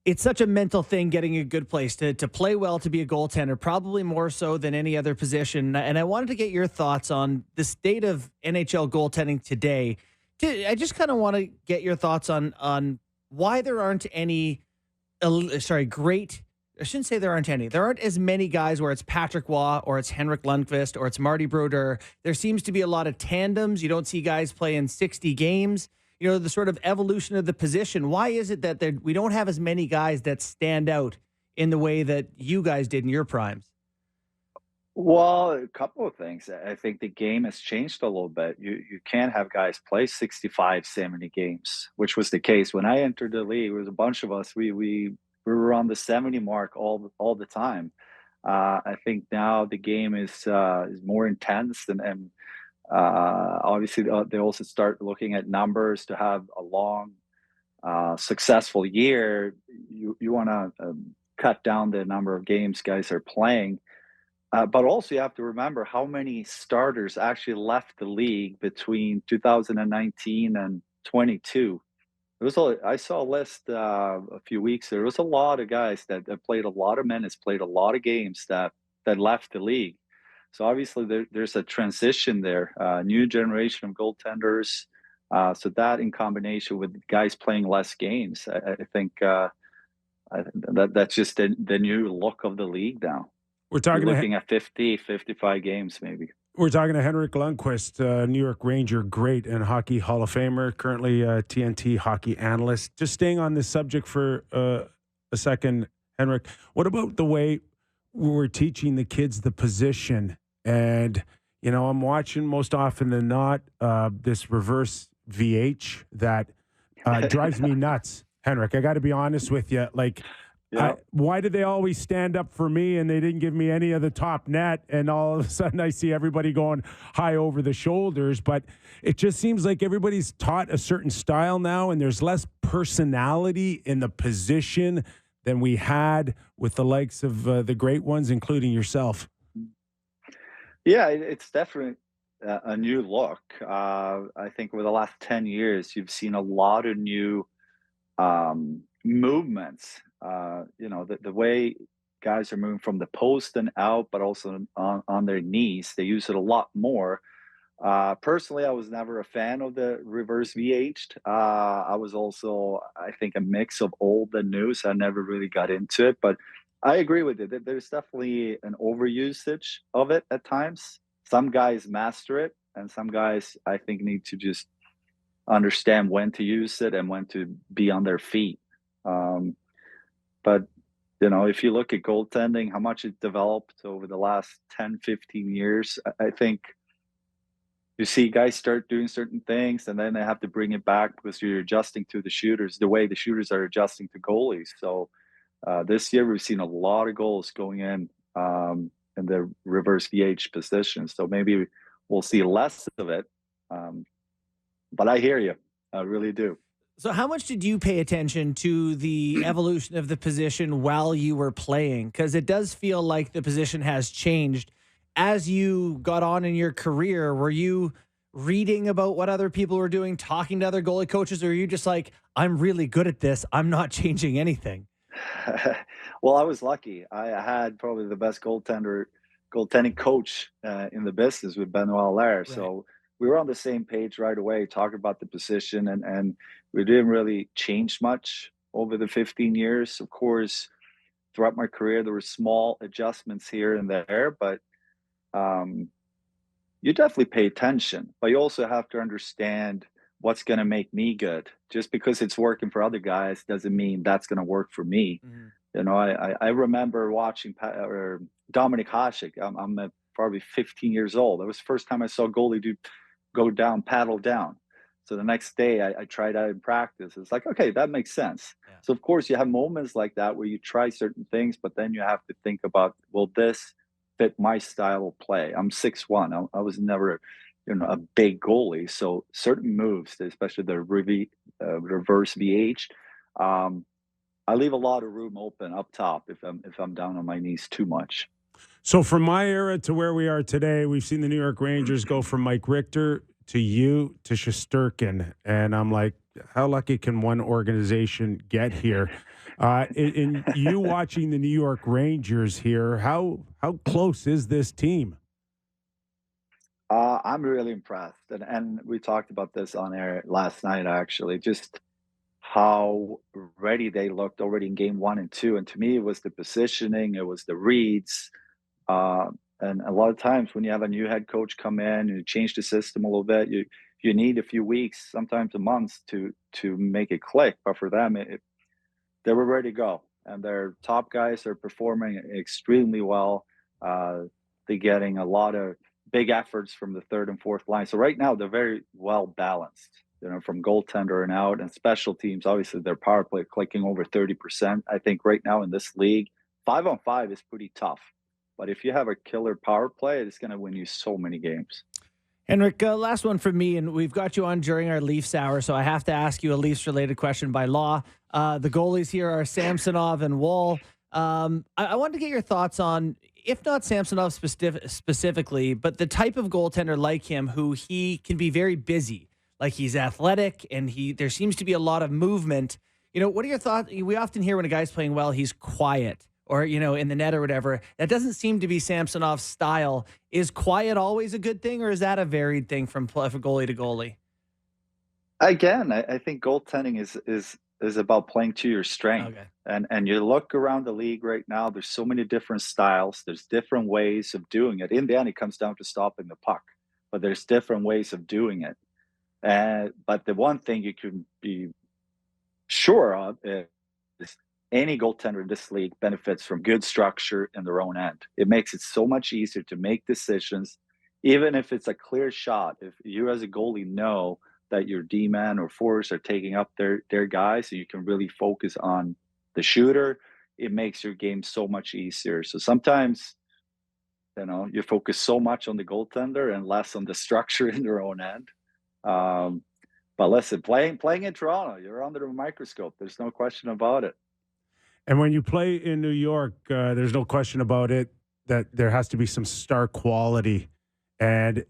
Speaker 2: it's such a mental thing getting a good place to play well, to be a goaltender, probably more so than any other position. And I wanted to get your thoughts on the state of NHL goaltending today. I just kind of want to get your thoughts on why there aren't any great. I shouldn't say there aren't any. There aren't as many guys where it's Patrick Waugh or it's Henrik Lundqvist or it's Marty Brodeur. There seems to be a lot of tandems. You don't see guys playing 60 games. The sort of evolution of the position. Why is it that we don't have as many guys that stand out in the way that you guys did in your primes?
Speaker 5: Well, a couple of things. I think the game has changed a little bit. You can't have guys play 65, 70 games, which was the case when I entered the league. There was a bunch of us. We were on the 70 mark all the time. I think now the game is more intense and obviously they also start looking at numbers to have a long, successful year. You want to cut down the number of games guys are playing. But also you have to remember how many starters actually left the league between 2019 and 22. I saw a list a few weeks ago. There was a lot of guys that played a lot of minutes, played a lot of games that left the league. So obviously there's a transition there, new generation of goaltenders. So that in combination with guys playing less games, I think that's just the new look of the league now.
Speaker 1: We're looking
Speaker 5: at 50, 55 games maybe.
Speaker 1: We're talking to Henrik Lundqvist, New York Ranger great and hockey Hall of Famer, currently a TNT hockey analyst. Just staying on this subject for a second, Henrik, what about the way we're teaching the kids the position? And, I'm watching most often than not this reverse VH that drives me nuts, Henrik. I got to be honest with you. Like,
Speaker 5: Yeah.
Speaker 1: why did they always stand up for me and they didn't give me any of the top net? And all of a sudden I see everybody going high over the shoulders. But it just seems like everybody's taught a certain style now, and there's less personality in the position than we had with the likes of the great ones, including yourself.
Speaker 5: Yeah, it's definitely a new look. I think over the last 10 years, you've seen a lot of new movements. The way guys are moving from the post and out, but also on their knees, they use it a lot more. Personally, I was never a fan of the reverse VH. I was also, I think, a mix of old and new, so I never really got into it. But I agree with it. There's definitely an overusage of it at times. Some guys master it, and some guys, I think, need to just understand when to use it and when to be on their feet. But if you look at goaltending, how much it developed over the last 10, 15 years, I think you see guys start doing certain things and then they have to bring it back because you're adjusting to the shooters, the way the shooters are adjusting to goalies. So this year we've seen a lot of goals going in the reverse VH position. So maybe we'll see less of it. But I hear you. I really do.
Speaker 2: So how much did you pay attention to the evolution of the position while you were playing? Because it does feel like the position has changed. As you got on in your career, were you reading about what other people were doing, talking to other goalie coaches, or are you just like, I'm really good at this, I'm not changing anything?
Speaker 5: Well, I was lucky. I had probably the best goaltending coach in the business with Benoit Allaire. Right. So we were on the same page right away, talking about the position, and we didn't really change much over the 15 years. Of course, throughout my career, there were small adjustments here and there, but you definitely pay attention. But you also have to understand what's going to make me good. Just because it's working for other guys doesn't mean that's going to work for me. Mm-hmm. I remember watching Dominic Hasek. I'm probably 15 years old. That was the first time I saw a goalie go down, paddle down. So the next day I tried out in practice. It's like, okay, that makes sense. Yeah. So of course you have moments like that where you try certain things, but then you have to think about, will this fit my style of play? I'm 6'1". I was never, a big goalie. So certain moves, especially the reverse VH, I leave a lot of room open up top if I'm down on my knees too much.
Speaker 1: So from my era to where we are today, we've seen the New York Rangers go from Mike Richter to you to Shesterkin. And I'm like, how lucky can one organization get here? In you watching the New York Rangers here, how close is this team?
Speaker 5: I'm really impressed. And we talked about this on air last night, actually, just how ready they looked already in game 1 and 2. And to me, it was the positioning, it was the reads. And a lot of times when you have a new head coach come in and you change the system a little bit, you need a few weeks, sometimes a month to make it click. But for them, they were ready to go. And their top guys are performing extremely well. They're getting a lot of big efforts from the third and fourth line. So right now, they're very well balanced, from goaltender and out, and special teams. Obviously, their power play clicking over 30%. I think right now in this league, 5-on-5 is pretty tough. But if you have a killer power play, it's going to win you so many games.
Speaker 2: Henrik, last one from me, and we've got you on during our Leafs hour, so I have to ask you a Leafs-related question by law. The goalies here are Samsonov and Wall. I wanted to get your thoughts on, if not Samsonov specifically, but the type of goaltender like him who he can be very busy. Like, he's athletic, and there seems to be a lot of movement. What are your thoughts? We often hear when a guy's playing well, he's quiet, or, in the net or whatever. That doesn't seem to be Samsonov's style. Is quiet always a good thing, or is that a varied thing from goalie to goalie?
Speaker 5: Again, I think goaltending is about playing to your strength. Okay. And you look around the league right now, there's so many different styles. There's different ways of doing it. In the end, it comes down to stopping the puck. But there's different ways of doing it. But the one thing you can be sure of is any goaltender in this league benefits from good structure in their own end. It makes it so much easier to make decisions, even if it's a clear shot. If you as a goalie know that your D-man or forwards are taking up their guys, so you can really focus on the shooter. It makes your game so much easier. So sometimes, you focus so much on the goaltender and less on the structure in their own end. But listen, playing in Toronto, you're under the microscope. There's no question about it.
Speaker 1: And when you play in New York, there's no question about it that there has to be some star quality. And,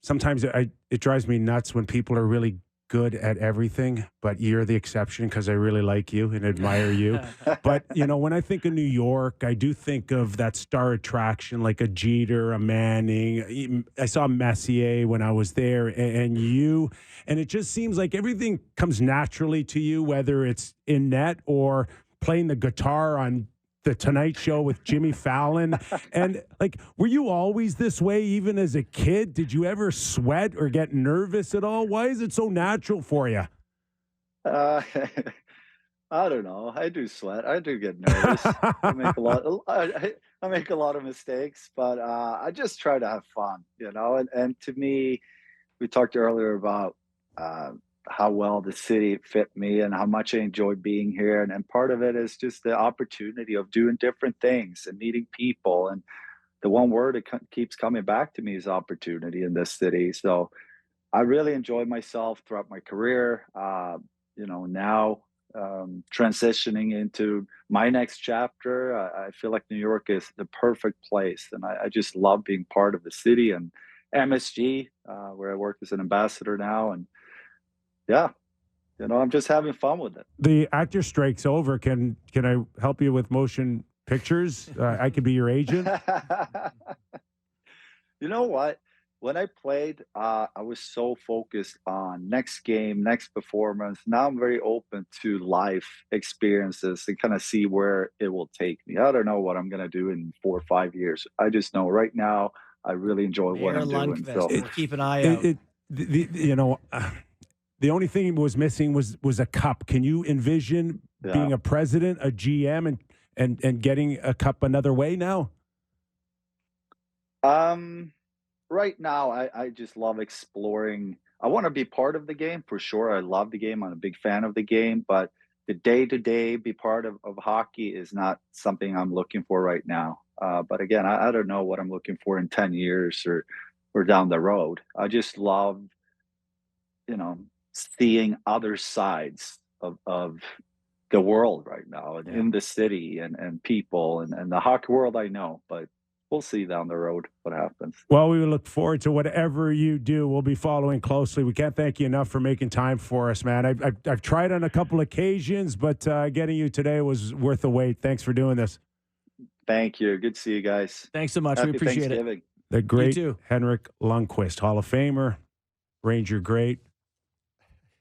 Speaker 1: sometimes it drives me nuts when people are really good at everything, but you're the exception because I really like you and admire you. But, when I think of New York, I do think of that star attraction like a Jeter, a Manning. I saw Messier when I was there and you, and it just seems like everything comes naturally to you, whether it's in net or playing the guitar on The Tonight Show with Jimmy Fallon. And were you always this way even as a kid? Did you ever sweat or get nervous at all? Why is it so natural for you?
Speaker 5: I don't know. I do sweat. I do get nervous. I make a lot of mistakes, but I just try to have fun, and to me, we talked earlier about how well the city fit me and how much I enjoy being here. And part of it is just the opportunity of doing different things and meeting people. And the one word that keeps coming back to me is opportunity in this city. So I really enjoy myself throughout my career. Now transitioning into my next chapter, I feel like New York is the perfect place. And I just love being part of the city and MSG, where I work as an ambassador now. And yeah, I'm just having fun with it.
Speaker 1: The actor strike's over. Can I help you with motion pictures? I could be your agent.
Speaker 5: You know what? When I played, I was so focused on next game, next performance. Now I'm very open to life experiences and kind of see where it will take me. I don't know what I'm going to do in 4 or 5 years. I just know right now I really enjoy what I'm doing. So
Speaker 2: we'll keep an eye out.
Speaker 1: The only thing was missing was a cup. Can you envision being a president, a GM, and getting a cup another way now?
Speaker 5: Right now, I just love exploring. I want to be part of the game for sure. I love the game. I'm a big fan of the game, but the day-to-day be part of hockey is not something I'm looking for right now. But again, I don't know what I'm looking for in 10 years or down the road. I just love, seeing other sides of the world right now and in the city and people and the hockey world I know, but we'll see down the road what happens.
Speaker 1: Well, we look forward to whatever you do. We'll be following closely. We can't thank you enough for making time for us, man. I've tried on a couple occasions, but getting you today was worth the wait. Thanks for doing this.
Speaker 5: Thank you. Good to see you guys.
Speaker 2: Thanks so much.
Speaker 5: Happy
Speaker 2: We appreciate
Speaker 5: Thanksgiving.
Speaker 2: it.
Speaker 1: The great
Speaker 2: You too.
Speaker 1: Henrik Lundqvist, Hall of Famer, Ranger great.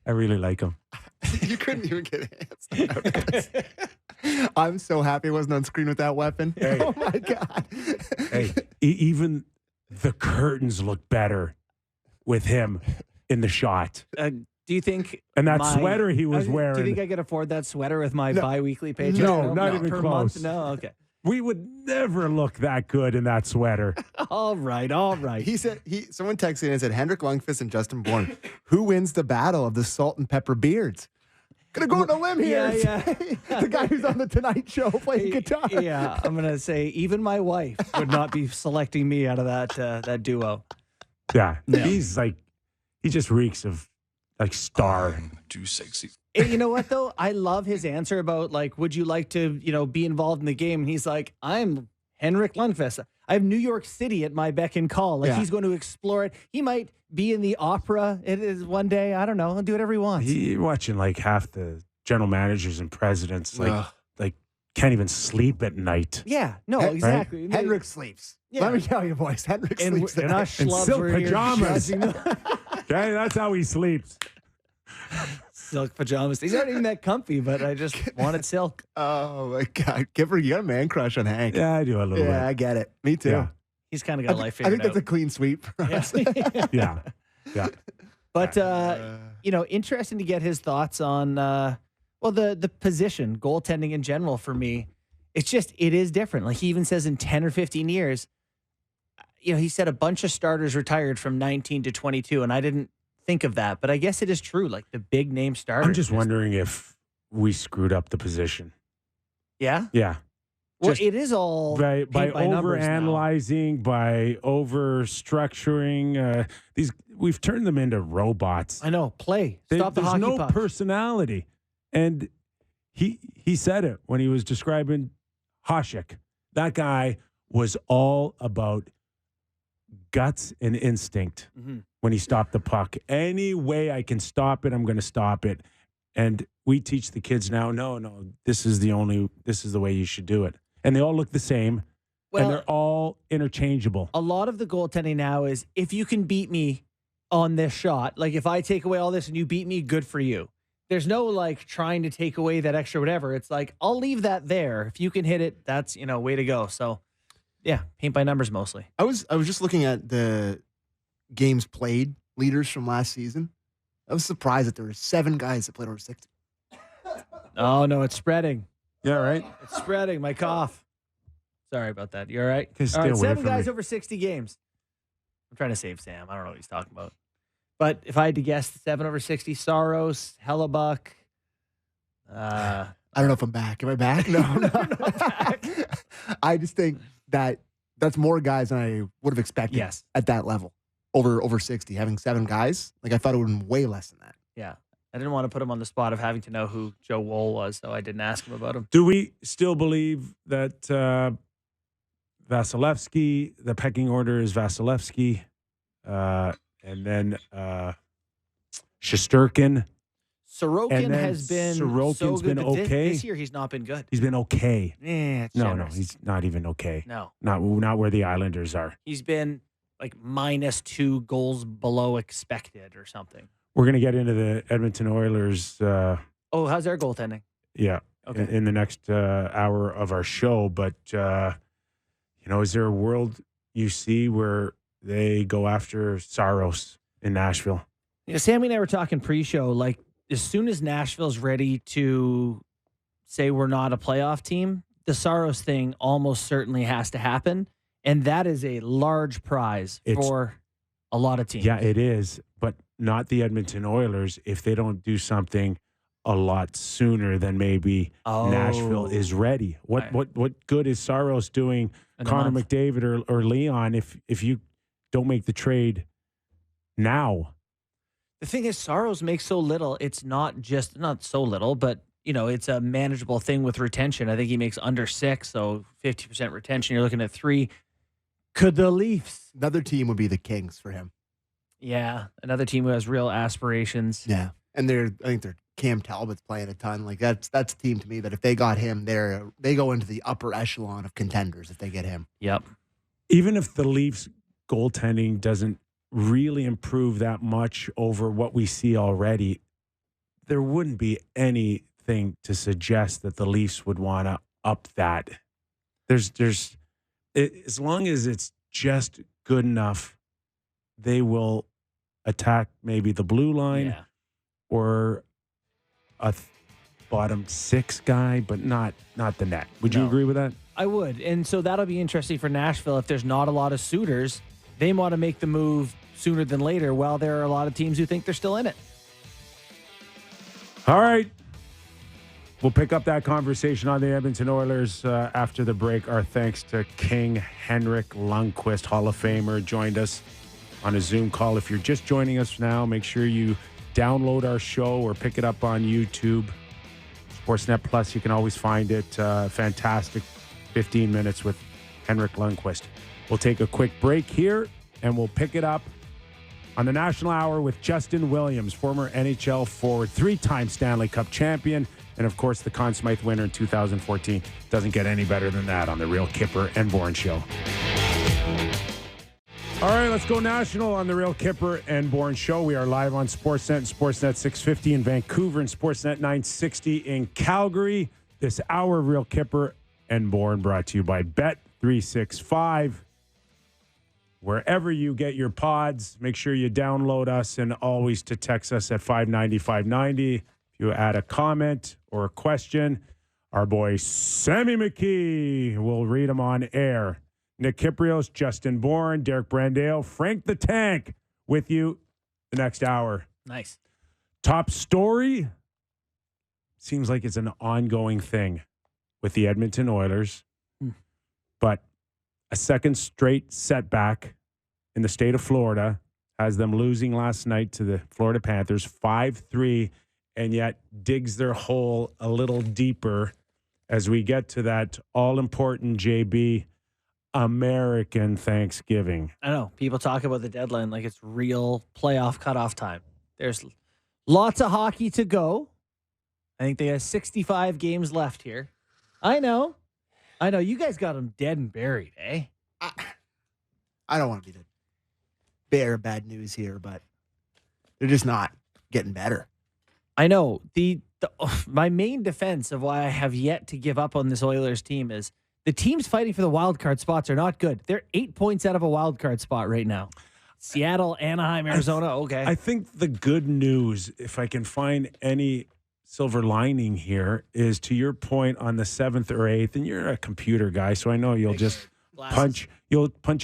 Speaker 1: I really like him.
Speaker 3: You couldn't even get hands. I'm so happy I wasn't on screen with that weapon.
Speaker 1: Hey.
Speaker 3: Oh, my God.
Speaker 1: Hey, even the curtains look better with him in the shot.
Speaker 2: Do you think?
Speaker 1: And that sweater he was wearing.
Speaker 2: Do you think I could afford that sweater with my bi-weekly paycheck?
Speaker 1: No, not even
Speaker 2: per
Speaker 1: close.
Speaker 2: month? No, okay.
Speaker 1: We would never look that good in that sweater.
Speaker 2: All right.
Speaker 3: He said someone texted in and said Henrik Lundqvist and Justin Bourne. Who wins the battle of the salt and pepper beards? Gonna go on a limb here.
Speaker 2: Yeah.
Speaker 3: The guy who's on the Tonight Show playing guitar.
Speaker 2: Yeah, I'm gonna say even my wife would not be selecting me out of that duo.
Speaker 1: Yeah,
Speaker 2: No.
Speaker 1: he just reeks of star.
Speaker 6: Too sexy.
Speaker 2: And you know what though? I love his answer about would you like to be involved in the game? And he's like, I'm Henrik Lundqvist. I have New York City at my beck and call. He's going to explore it. He might be in the opera. It is one day. I don't know. He'll do whatever he wants.
Speaker 1: You're watching half the general managers and presidents can't even sleep at night.
Speaker 2: Yeah. No. Exactly.
Speaker 3: Right? Henrik sleeps.
Speaker 2: Yeah.
Speaker 3: Let me tell you, boys. Henrik sleeps.
Speaker 2: And us
Speaker 1: In
Speaker 2: schlubs
Speaker 1: silk
Speaker 2: were here
Speaker 1: pajamas.
Speaker 2: judging.
Speaker 1: Okay, that's how he sleeps.
Speaker 2: Silk pajamas. These aren't even that comfy, but I just wanted silk.
Speaker 3: Oh my God, Kyper, you got a man crush on Hank.
Speaker 1: Yeah, I do a little bit.
Speaker 3: Yeah, I get it. Me too.
Speaker 1: Yeah.
Speaker 2: He's kind of got life
Speaker 3: I
Speaker 2: figured
Speaker 3: think that's
Speaker 2: out.
Speaker 3: a clean sweep for us.
Speaker 1: Yeah.
Speaker 2: But interesting to get his thoughts on the position, goaltending in general. For me, it is different. He even says in 10 or 15 years, he said a bunch of starters retired from 19 to 22, and I didn't think of that, but I guess it is true. Like the big name starters.
Speaker 1: I'm just wondering if we screwed up the position.
Speaker 2: Yeah?
Speaker 1: Yeah.
Speaker 2: Well,
Speaker 1: Just
Speaker 2: it is all
Speaker 1: by
Speaker 2: numbers now.
Speaker 1: overanalyzing, by over structuring. We've turned them into robots.
Speaker 2: I know. Stop the
Speaker 1: There's
Speaker 2: hockey
Speaker 1: no
Speaker 2: puck.
Speaker 1: personality. And he said it when he was describing Hasek. That guy was all about guts and instinct when he stopped the puck. Any way I can stop it, I'm going to stop it. And we teach the kids now, no, this is the way you should do it. And they all look the same, and they're all interchangeable.
Speaker 2: A lot of the goaltending now is if you can beat me on this shot, like if I take away all this and you beat me, good for you. There's no like trying to take away that extra whatever. It's like, I'll leave that there. If you can hit it, that's, way to go. So, yeah, paint by numbers mostly.
Speaker 3: I was just looking at the games played leaders from last season. I was surprised that there were 7 guys that played over 60.
Speaker 2: Oh, no, it's spreading.
Speaker 1: Yeah, right?
Speaker 2: It's spreading. My cough. Sorry about that. You all right?
Speaker 1: Okay, stay
Speaker 2: All right,
Speaker 1: away
Speaker 2: 7
Speaker 1: from
Speaker 2: guys
Speaker 1: me.
Speaker 2: over 60 games. I'm trying to save Sam. I don't know what he's talking about. But if I had to guess, 7 over 60, Saros, Hellebuck.
Speaker 3: I don't know if I'm back. Am I back? No, I'm not back. I just think that's more guys than I would have expected at that level. Over 60, having 7 guys. Like, I thought it would have been way less than that.
Speaker 2: Yeah. I didn't want to put him on the spot of having to know who Joe Woll was, so I didn't ask him about him.
Speaker 1: Do we still believe that Vasilevsky, the pecking order is Vasilevsky, and then Shesterkin?
Speaker 2: Sorokin has been
Speaker 1: Sorokin's
Speaker 2: so good,
Speaker 1: been
Speaker 2: but
Speaker 1: okay.
Speaker 2: This year he's not been good.
Speaker 1: He's been okay.
Speaker 2: It's
Speaker 1: No,
Speaker 2: generous.
Speaker 1: he's not even okay.
Speaker 2: No.
Speaker 1: Not where the Islanders are.
Speaker 2: He's been like -2 goals below expected or something.
Speaker 1: We're going to get into the Edmonton Oilers.
Speaker 2: How's their goaltending?
Speaker 1: Yeah.
Speaker 2: Okay.
Speaker 1: In the next hour of our show. But, is there a world you see where they go after Saros in Nashville?
Speaker 2: Sammy and I were talking pre-show, like as soon as Nashville's ready to say we're not a playoff team, the Saros thing almost certainly has to happen. And that is a large prize for a lot of teams.
Speaker 1: Yeah, it is. But not the Edmonton Oilers if they don't do something a lot sooner than maybe Nashville is ready. What good is Saros doing, Connor McDavid or Leon if you don't make the trade now?
Speaker 2: The thing is, Saros makes so little. It's not so little, but it's a manageable thing with retention. I think he makes under 6, so 50% retention. You're looking at 3. Could the Leafs?
Speaker 3: Another team would be the Kings for him.
Speaker 2: Yeah, another team who has real aspirations.
Speaker 3: Yeah, and I think they're Cam Talbot's playing a ton. Like that's a team to me that if they got him, they go into the upper echelon of contenders if they get him.
Speaker 2: Yep.
Speaker 1: Even if the Leafs goaltending doesn't really improve that much over what we see already, there wouldn't be anything to suggest that the Leafs would want to up that. As long as it's just good enough, they will attack maybe the blue line or a bottom 6 guy, but not the net. Would you agree with that?
Speaker 2: I would. And so that'll be interesting for Nashville. If there's not a lot of suitors, they want to make the move sooner than later, while there are a lot of teams who think they're still in it.
Speaker 1: All right. We'll pick up that conversation on the Edmonton Oilers after the break. Our thanks to King Henrik Lundqvist, Hall of Famer, joined us on a Zoom call. If you're just joining us now, make sure you download our show or pick it up on YouTube. Sportsnet Plus, you can always find it. Fantastic 15 minutes with Henrik Lundqvist. We'll take a quick break here, and we'll pick it up on the National Hour with Justin Williams, former NHL forward, 3-time Stanley Cup champion, and, of course, the Conn Smythe winner in 2014. Doesn't get any better than that on the Real Kyper and Bourne Show. All right, let's go national on the Real Kyper and Bourne Show. We are live on Sportsnet and Sportsnet 650 in Vancouver and Sportsnet 960 in Calgary. This hour of Real Kyper and Bourne brought to you by Bet365. Wherever you get your pods, make sure you download us and always to text us at 590-590. If you add a comment or a question, our boy Sammy McKee will read them on air. Nick Kypreos, Justin Bourne, Derek Brandale, Frank the Tank with you the next hour.
Speaker 2: Nice.
Speaker 1: Top story seems like it's an ongoing thing with the Edmonton Oilers, but a second straight setback in the state of Florida has them losing last night to the Florida Panthers 5-3, and yet digs their hole a little deeper as we get to that all-important JB American Thanksgiving.
Speaker 2: I know. People talk about the deadline like it's real playoff cutoff time. There's lots of hockey to go. I think they have 65 games left here. I know. You guys got them dead and buried, eh?
Speaker 3: I don't want to be the bearer of bad news here, but they're just not getting better.
Speaker 2: I know. My main defense of why I have yet to give up on this Oilers team is the teams fighting for the wild card spots are not good. They're 8 points out of a wild card spot right now. Seattle, Anaheim, Arizona, okay.
Speaker 1: I think the good news, if I can find any silver lining here, is to your point on the 7th or 8th, and you're a computer guy, so I know you'll just punch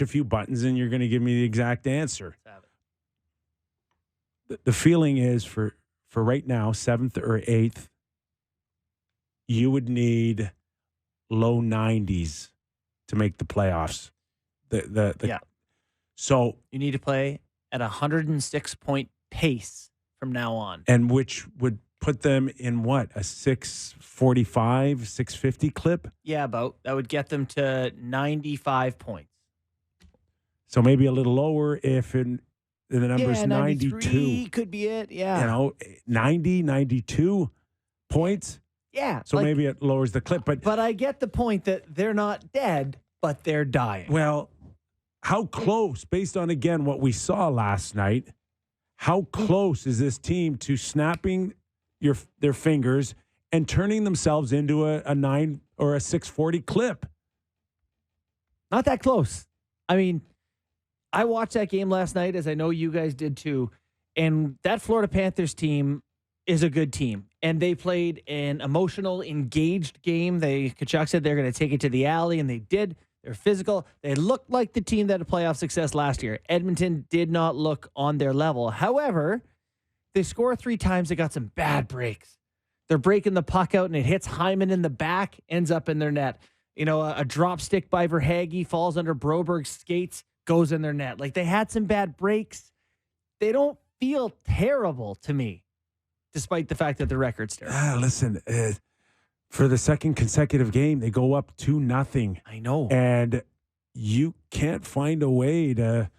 Speaker 1: a few buttons and you're going to give me the exact answer. The feeling is for right now, 7th or 8th, you would need low 90s to make the playoffs. Yeah. So
Speaker 2: you need to play at 106-point pace from now on.
Speaker 1: And which would put them in what? A 645, 650 clip?
Speaker 2: Yeah, about. That would get them to 95 points.
Speaker 1: So maybe a little lower if the number's 92.
Speaker 2: Could be it, yeah.
Speaker 1: 90, 92 points.
Speaker 2: Yeah.
Speaker 1: So maybe it lowers the clip. But
Speaker 2: I get the point that they're not dead, but they're dying.
Speaker 1: Well, how close, based on, again, what we saw last night, how close is this team to snapping their fingers and turning themselves into a 9 or a 640 clip?
Speaker 2: Not that close. I mean, I watched that game last night, as I know you guys did too, and that Florida Panthers team is a good team. And they played an emotional, engaged game. Kachuk said they're going to take it to the alley, and they did. They're physical. They looked like the team that had playoff success last year. Edmonton did not look on their level. However, they score 3 times. They got some bad breaks. They're breaking the puck out, and it hits Hyman in the back, ends up in their net. A drop stick by Verhaeghe falls under Broberg's skates, goes in their net. Like, they had some bad breaks. They don't feel terrible to me, despite the fact that the record's terrible.
Speaker 1: Listen, for the second consecutive game, they go up 2-0.
Speaker 2: I know.
Speaker 1: And you can't find a way to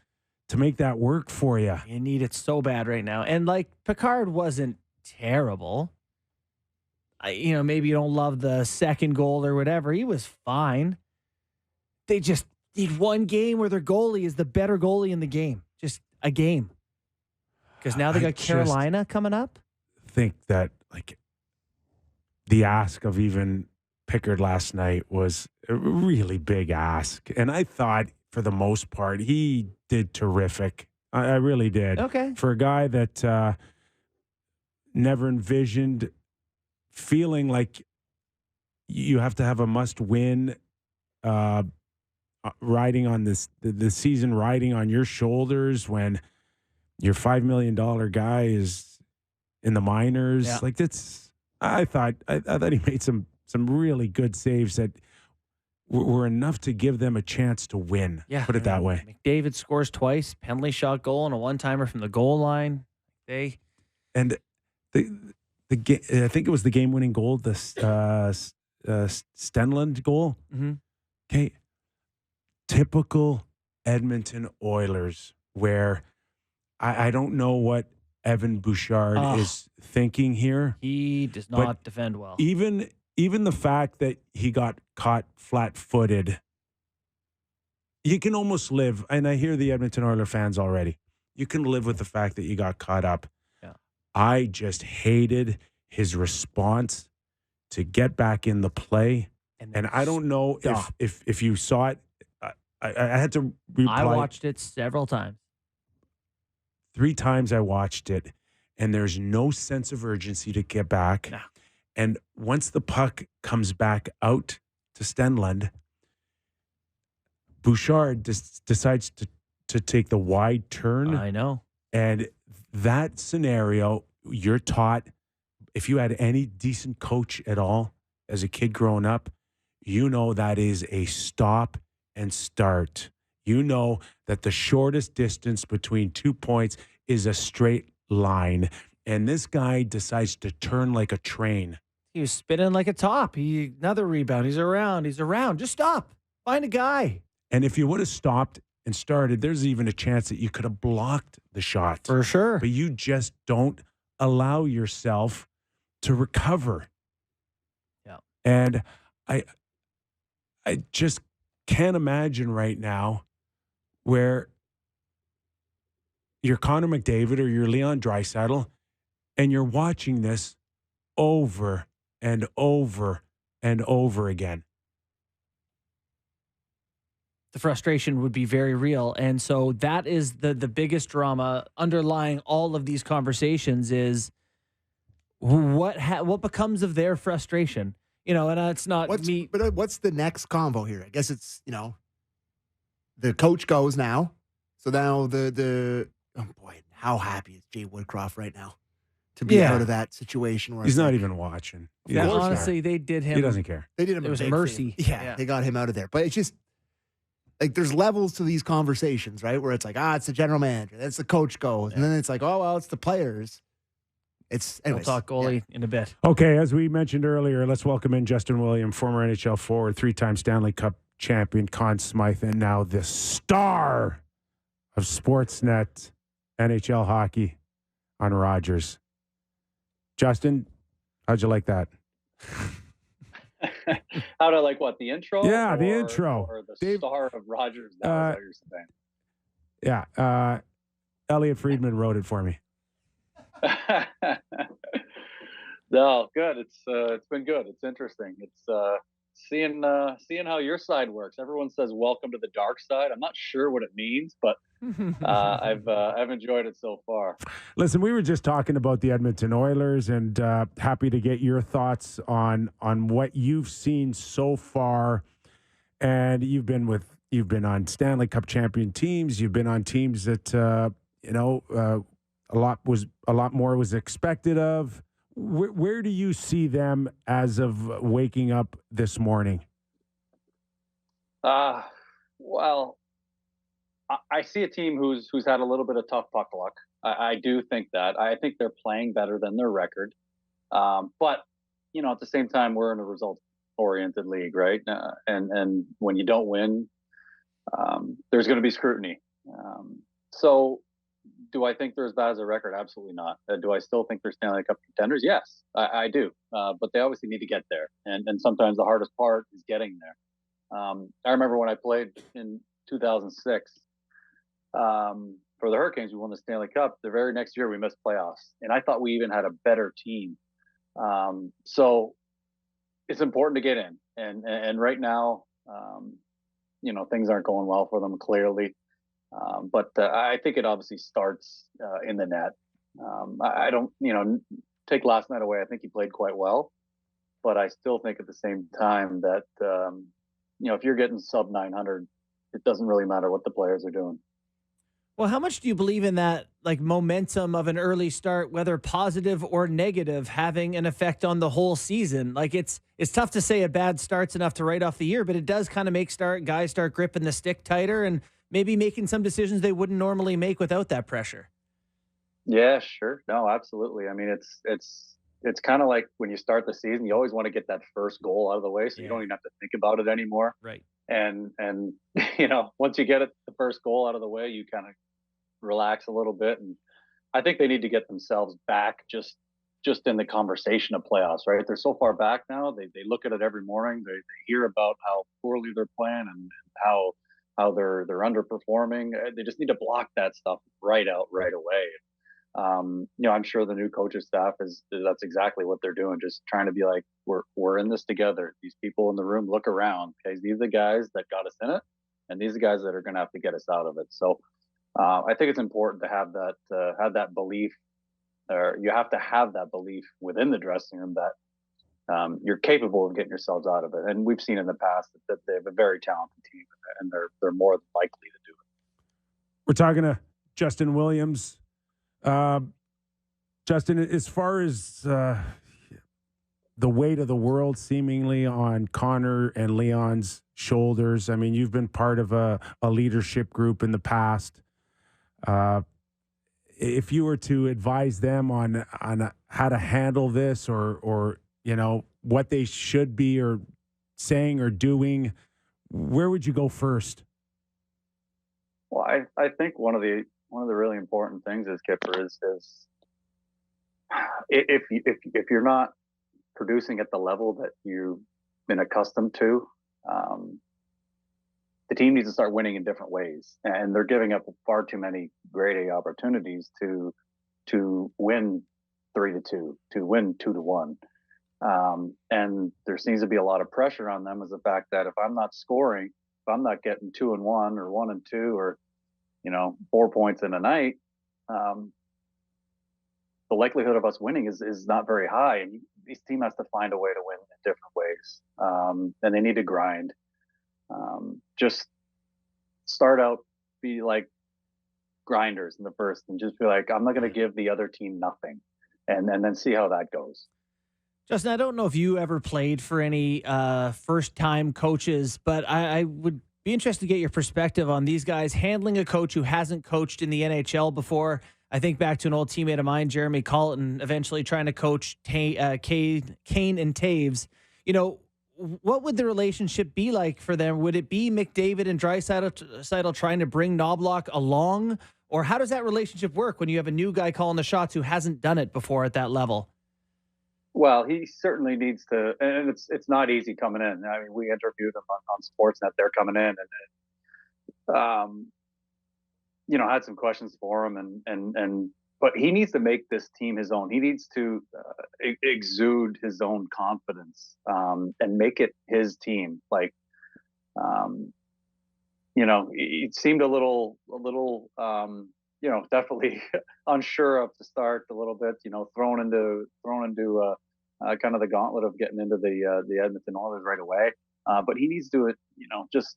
Speaker 1: make that work for you.
Speaker 2: You need it so bad right now. And, Picard wasn't terrible. Maybe you don't love the second goal or whatever. He was fine. They just need one game where their goalie is the better goalie in the game. Just a game. Because now they got Carolina coming up.
Speaker 1: Think that the ask of even Pickard last night was a really big ask, and I thought for the most part he did terrific. I really did.
Speaker 2: Okay,
Speaker 1: for a guy that never envisioned feeling like you have to have a must-win riding on the season riding on your shoulders when your $5 million guy is in the minors.
Speaker 2: Yeah.
Speaker 1: I thought he made some really good saves that were enough to give them a chance to win.
Speaker 2: Yeah,
Speaker 1: put it that way.
Speaker 2: McDavid scores twice, penalty shot goal, and a one-timer from the goal line. The game, I think it was the game-winning goal, the Stenlund goal. Mm-hmm.
Speaker 1: Okay, typical Edmonton Oilers, where I don't know what Evan Bouchard is thinking here.
Speaker 2: He does not defend well.
Speaker 1: Even the fact that he got caught flat-footed, you can almost live, and I hear the Edmonton Oilers fans already, you can live with the fact that you got caught up.
Speaker 2: Yeah.
Speaker 1: I just hated his response to get back in the play. And I don't know if you saw it. I had to reply.
Speaker 2: I watched it several times.
Speaker 1: 3 times I watched it, and there's no sense of urgency to get back.
Speaker 2: No.
Speaker 1: And once the puck comes back out to Stenlund, Bouchard decides to take the wide turn.
Speaker 2: I know.
Speaker 1: And that scenario, you're taught, if you had any decent coach at all as a kid growing up, you know that is a stop and start. You know that the shortest distance between 2 points is a straight line. And this guy decides to turn like a train.
Speaker 2: He was spinning like a top. Another rebound. He's around. Just stop. Find a guy.
Speaker 1: And if you would have stopped and started, there's even a chance that you could have blocked the shot.
Speaker 2: For sure.
Speaker 1: But you just don't allow yourself to recover.
Speaker 2: Yeah.
Speaker 1: And I just can't imagine right now where you're Connor McDavid or you're Leon Draisaitl and you're watching this over and over and over again.
Speaker 2: The frustration would be very real. And so that is the biggest drama underlying all of these conversations is what becomes of their frustration. You know, and it's not me.
Speaker 3: But what's the next convo here? I guess it's, the coach goes now. So now oh boy, how happy is Jay Woodcroft right now to be out of that situation where
Speaker 1: he's not even watching.
Speaker 2: Honestly, they did him.
Speaker 1: He doesn't care.
Speaker 3: They did him.
Speaker 2: It was a mercy.
Speaker 3: Yeah, they got him out of there. But it's just like there's levels to these conversations, right? Where it's like, it's the general manager, that's the coach goes, and then it's like, oh well, it's the players.
Speaker 2: We'll talk goalie in a bit.
Speaker 1: Okay, as we mentioned earlier, let's welcome in Justin William, former NHL forward, 3-time Stanley Cup champion, Conn Smythe, and now the star of Sportsnet NHL hockey on Rogers. Justin, how'd you like that?
Speaker 6: How'd I like what? The intro?
Speaker 1: Yeah, the intro.
Speaker 6: Or the star of Rogers? That was what you're saying.
Speaker 1: Yeah. Elliot Friedman wrote it for me.
Speaker 6: No, good. It's been good. It's interesting. It's seeing how your side works. Everyone says welcome to the dark side. I'm not sure what it means, but I've enjoyed it so far.
Speaker 1: Listen, we were just talking about the Edmonton Oilers, and happy to get your thoughts on what you've seen so far. And you've been on Stanley Cup champion teams. You've been on teams that a lot more was expected of. Where do you see them as of waking up this morning?
Speaker 6: Well, I see a team who's had a little bit of tough puck luck. I do think that. I think they're playing better than their record. But, at the same time, we're in a results-oriented league, right? And when you don't win, there's going to be scrutiny. So do I think they're as bad as a record? Absolutely not. Do I still think they're Stanley Cup contenders? Yes, I do. But they obviously need to get there. And sometimes the hardest part is getting there. I remember when I played in 2006 for the Hurricanes, we won the Stanley Cup. The very next year we missed playoffs. And I thought we even had a better team. So it's important to get in. And right now, things aren't going well for them, clearly. But I think it obviously starts in the net. I don't, take last night away. I think he played quite well, but I still think at the same time that, if you're getting sub 900, it doesn't really matter what the players are doing.
Speaker 2: Well, how much do you believe in that, like, momentum of an early start, whether positive or negative, having an effect on the whole season? Like, it's tough to say a bad start's enough to write off the year, but it does kind of make guys start gripping the stick tighter and maybe making some decisions they wouldn't normally make without that pressure.
Speaker 6: Yeah, sure. No, absolutely. I mean, it's kind of like when you start the season, you always want to get that first goal out of the way, so you don't even have to think about it anymore.
Speaker 2: Right.
Speaker 6: And once you get the first goal out of the way, you kind of relax a little bit. And I think they need to get themselves back just in the conversation of playoffs, right? They're so far back now. They look at it every morning. They hear about how poorly they're playing and how they're underperforming. They just need to block that stuff right away. I'm sure the new coaching staff that's exactly what they're doing, just trying to be like, we're in this together. These people in the room, look around. Okay, these are the guys that got us in it, and these are the guys that are going to have to get us out of it. So I think it's important to have that belief, or you have to have that belief within the dressing room that you're capable of getting yourselves out of it. And we've seen in the past that they have a very talented team, and they're more than likely to do it.
Speaker 1: We're talking to Justin Williams. Justin, as far as the weight of the world seemingly on Connor and Leon's shoulders, I mean, you've been part of a leadership group in the past. If you were to advise them on how to handle this, or what they should be or saying or doing, where would you go first?
Speaker 6: Well, I think one of the really important things is, Kyper, is if you're not producing at the level that you've been accustomed to, the team needs to start winning in different ways, and they're giving up far too many grade A opportunities to win 3-2, to win 2-1. And there seems to be a lot of pressure on them, as the fact that if I'm not scoring, if I'm not getting 2-1 or 1-2 or 4 points in a night, the likelihood of us winning is not very high. And this team has to find a way to win in different ways, and they need to grind. Just start out, be like grinders in the first, and just be like, I'm not going to give the other team nothing, and then see how that goes.
Speaker 2: Justin, I don't know if you ever played for any first-time coaches, but I would be interested to get your perspective on these guys handling a coach who hasn't coached in the NHL before. I think back to an old teammate of mine, Jeremy Colleton, eventually trying to coach Kane and Taves. What would the relationship be like for them? Would it be McDavid and Draisaitl trying to bring Knobloch along? Or how does that relationship work when you have a new guy calling the shots who hasn't done it before at that level?
Speaker 6: Well, he certainly needs to, and it's not easy coming in. I mean, we interviewed him on Sportsnet. They're coming in, and had some questions for him, but he needs to make this team his own. He needs to exude his own confidence, and make it his team. Like, he seemed a little, definitely unsure of the start a little bit. Thrown into kind of the gauntlet of getting into the Edmonton Oilers right away. But he needs to, just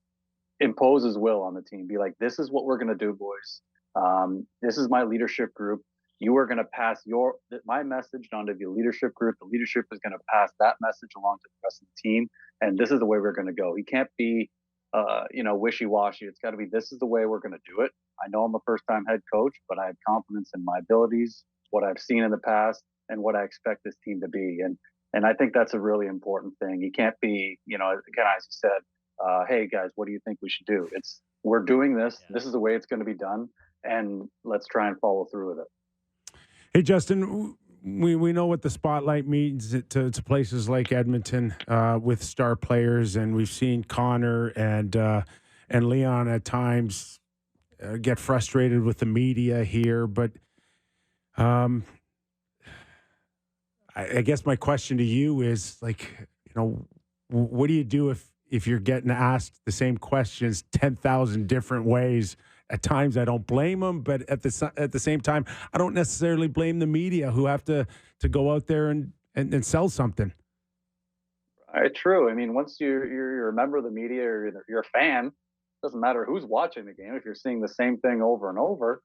Speaker 6: impose his will on the team. Be like, this is what we're going to do, boys. This is my leadership group. You are going to pass my message on to the leadership group. The leadership is going to pass that message along to the rest of the team. And this is the way we're going to go. He can't be, wishy-washy. It's got to be, this is the way we're going to do it. I know I'm a first-time head coach, but I have confidence in my abilities, what I've seen in the past, and what I expect this team to be. And I think that's a really important thing. You can't be, again, as you said, hey guys, what do you think we should do? We're doing this. This is the way it's going to be done, and let's try and follow through with it.
Speaker 1: Hey, Justin, we know what the spotlight means to places like Edmonton with star players, and we've seen Connor and Leon at times get frustrated with the media here. But I guess my question to you is, like, what do you do if you're getting asked the same questions 10,000 different ways? At times, I don't blame them, but at the same time, I don't necessarily blame the media who have to go out there and sell something.
Speaker 6: True. I mean, once you're a member of the media or you're a fan, it doesn't matter who's watching the game. If you're seeing the same thing over and over,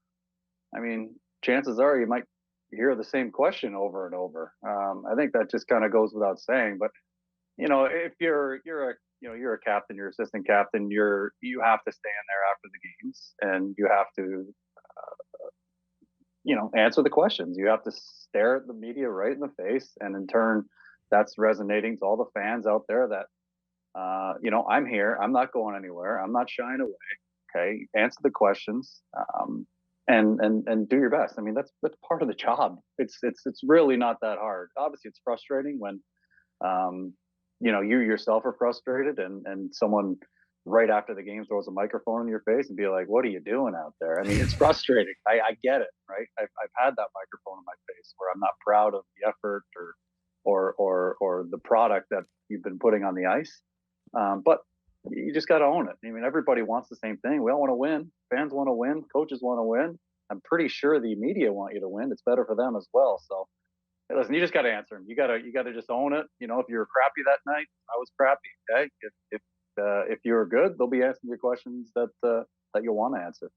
Speaker 6: I mean, chances are you might hear the same question over and over. I think that just kind of goes without saying. But if you're a captain, you're assistant captain, you have to stand there after the games, and you have to answer the questions. You have to stare at the media right in the face, and in turn, that's resonating to all the fans out there that I'm here, I'm not going anywhere, I'm not shying away. Okay, answer the questions, and do your best. I mean, that's part of the job. It's really not that hard. Obviously, it's frustrating when you yourself are frustrated, and someone right after the game throws a microphone in your face and be like, what are you doing out there? I mean, it's frustrating. I get it, right? I've had that microphone in my face where I'm not proud of the effort or the product that you've been putting on the ice. But you just got to own it. I mean, everybody wants the same thing. We all want to win. Fans want to win. Coaches want to win. I'm pretty sure the media want you to win. It's better for them as well. So listen, you just got to answer them. You got to just own it. You know, if you were crappy that night, I was crappy. Okay. If you were good, they'll be answering your questions that you'll want to answer.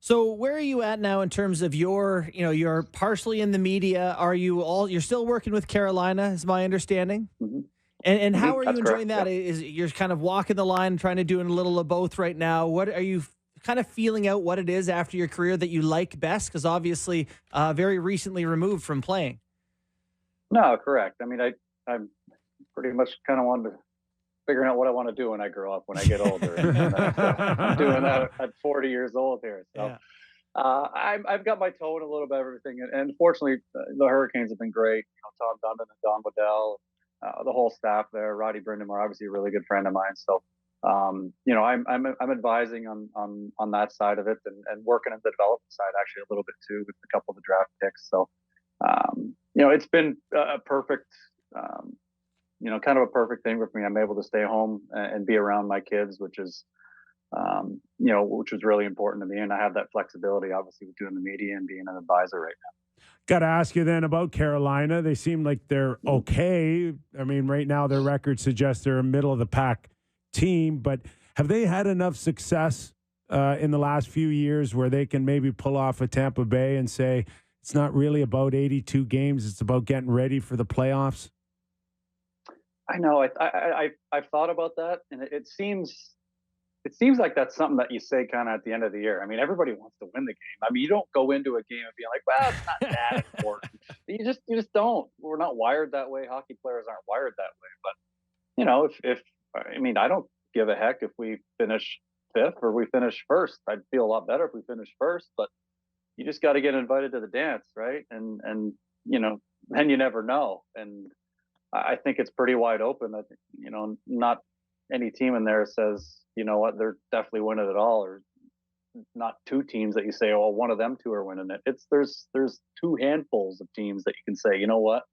Speaker 2: So where are you at now in terms of you're partially in the media. You're still working with Carolina, is my understanding?
Speaker 6: Mm-hmm.
Speaker 2: And how are you
Speaker 6: That's
Speaker 2: enjoying
Speaker 6: correct,
Speaker 2: that? Is you're kind of walking the line, trying to do a little of both right now. What are you kind of feeling out what it is after your career that you like best? Because obviously very recently removed from playing.
Speaker 6: No, correct. I mean, I'm pretty much kind of wanted to figuring out what I want to do when I grow up, when I get older. I'm doing that at 40 years old here. So
Speaker 2: Yeah.
Speaker 6: I've got my toe in a little bit of everything. And fortunately, the Hurricanes have been great. You know, Tom Dundon and Don Waddell, the whole staff there, Roddy Brindamore, obviously a really good friend of mine. So, you know, I'm advising on that side of it and working on the development side actually a little bit too with a couple of the draft picks. So, you know, it's been a perfect, you know, kind of a perfect thing with me. I'm able to stay home and be around my kids, which is, you know, which was really important to me. And I have that flexibility, obviously, with doing the media and being an advisor right now.
Speaker 1: Got to ask you then about Carolina. They seem like they're okay. I mean, right now their record suggests they're a middle of the pack team, but have they had enough success in the last few years where they can maybe pull off a Tampa Bay and say it's not really about 82 games, it's about getting ready for the playoffs?
Speaker 6: I know. I've thought about that, and it seems like that's something that you say kind of at the end of the year. I mean, everybody wants to win the game. I mean, you don't go into a game and be like, "Well, it's not that important." You just don't. We're not wired that way. Hockey players aren't wired that way. But you know, if I mean, I don't give a heck if we finish fifth or we finish first. I'd feel a lot better if we finish first. But you just got to get invited to the dance, right? And you know, then you never know. And I think it's pretty wide open. I think, you know, not any team in there says, you know what, they're definitely winning it all, or not two teams that you say, oh, one of them two are winning it. There's two handfuls of teams that you can say, you know what,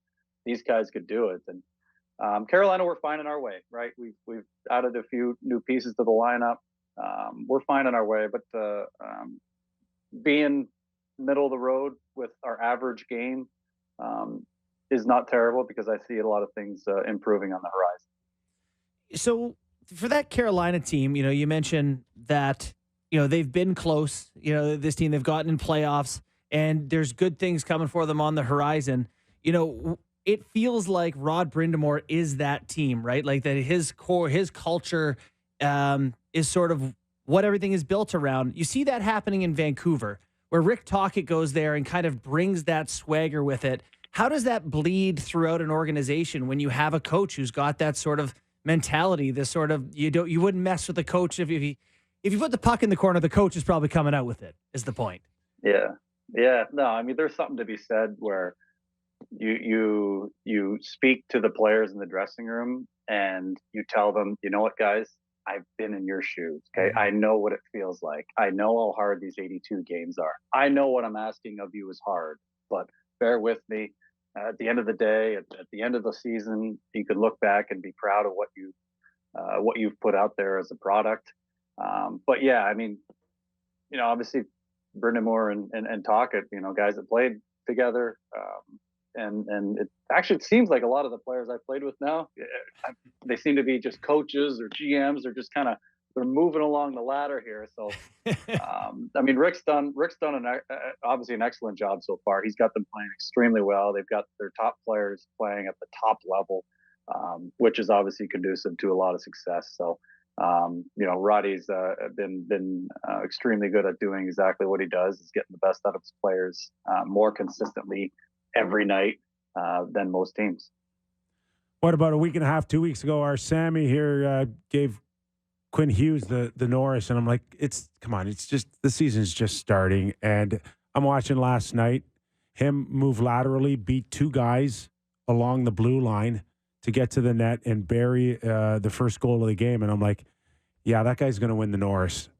Speaker 6: these guys could do it. And Carolina, we're finding our way, right? We've added a few new pieces to the lineup. We're finding our way, but being middle of the road with our average game is not terrible because I see a lot of things improving on the horizon.
Speaker 2: So for that Carolina team, you know, you mentioned that, you know, they've been close, you know, this team, they've gotten in playoffs and there's good things coming for them on the horizon. You know, it feels like Rod Brindamore is that team, right? Like that his core, his culture is sort of what everything is built around. You see that happening in Vancouver where Rick Tocchet goes there and kind of brings that swagger with it. How does that bleed throughout an organization when you have a coach who's got that sort of mentality? This sort of you wouldn't mess with the coach if you put the puck in the corner, the coach is probably coming out with it. Is the point?
Speaker 6: Yeah. No, I mean, there's something to be said where you speak to the players in the dressing room and you tell them, you know what, guys, I've been in your shoes. Okay, I know what it feels like. I know how hard these 82 games are. I know what I'm asking of you is hard, but bear with me. At the end of the day, at the end of the season, you could look back and be proud of what you've put out there as a product. But yeah, I mean, you know, obviously Brindamore and Tocchet, you know, guys that played together, and it actually seems like a lot of the players I played with now, they seem to be just coaches or GMs or just kind of they're moving along the ladder here. So, I mean, Rick's done obviously an excellent job so far. He's got them playing extremely well. They've got their top players playing at the top level, which is obviously conducive to a lot of success. So, you know, Roddy's been extremely good at doing exactly what he does, is getting the best out of his players more consistently every night than most teams.
Speaker 1: What about a week and a half, 2 weeks ago, our Sammy here gave Quinn Hughes the Norris, and I'm like, come on, it's just the season's just starting, and I'm watching last night him move laterally, beat two guys along the blue line to get to the net and bury the first goal of the game, and I'm like, yeah, that guy's going to win the Norris.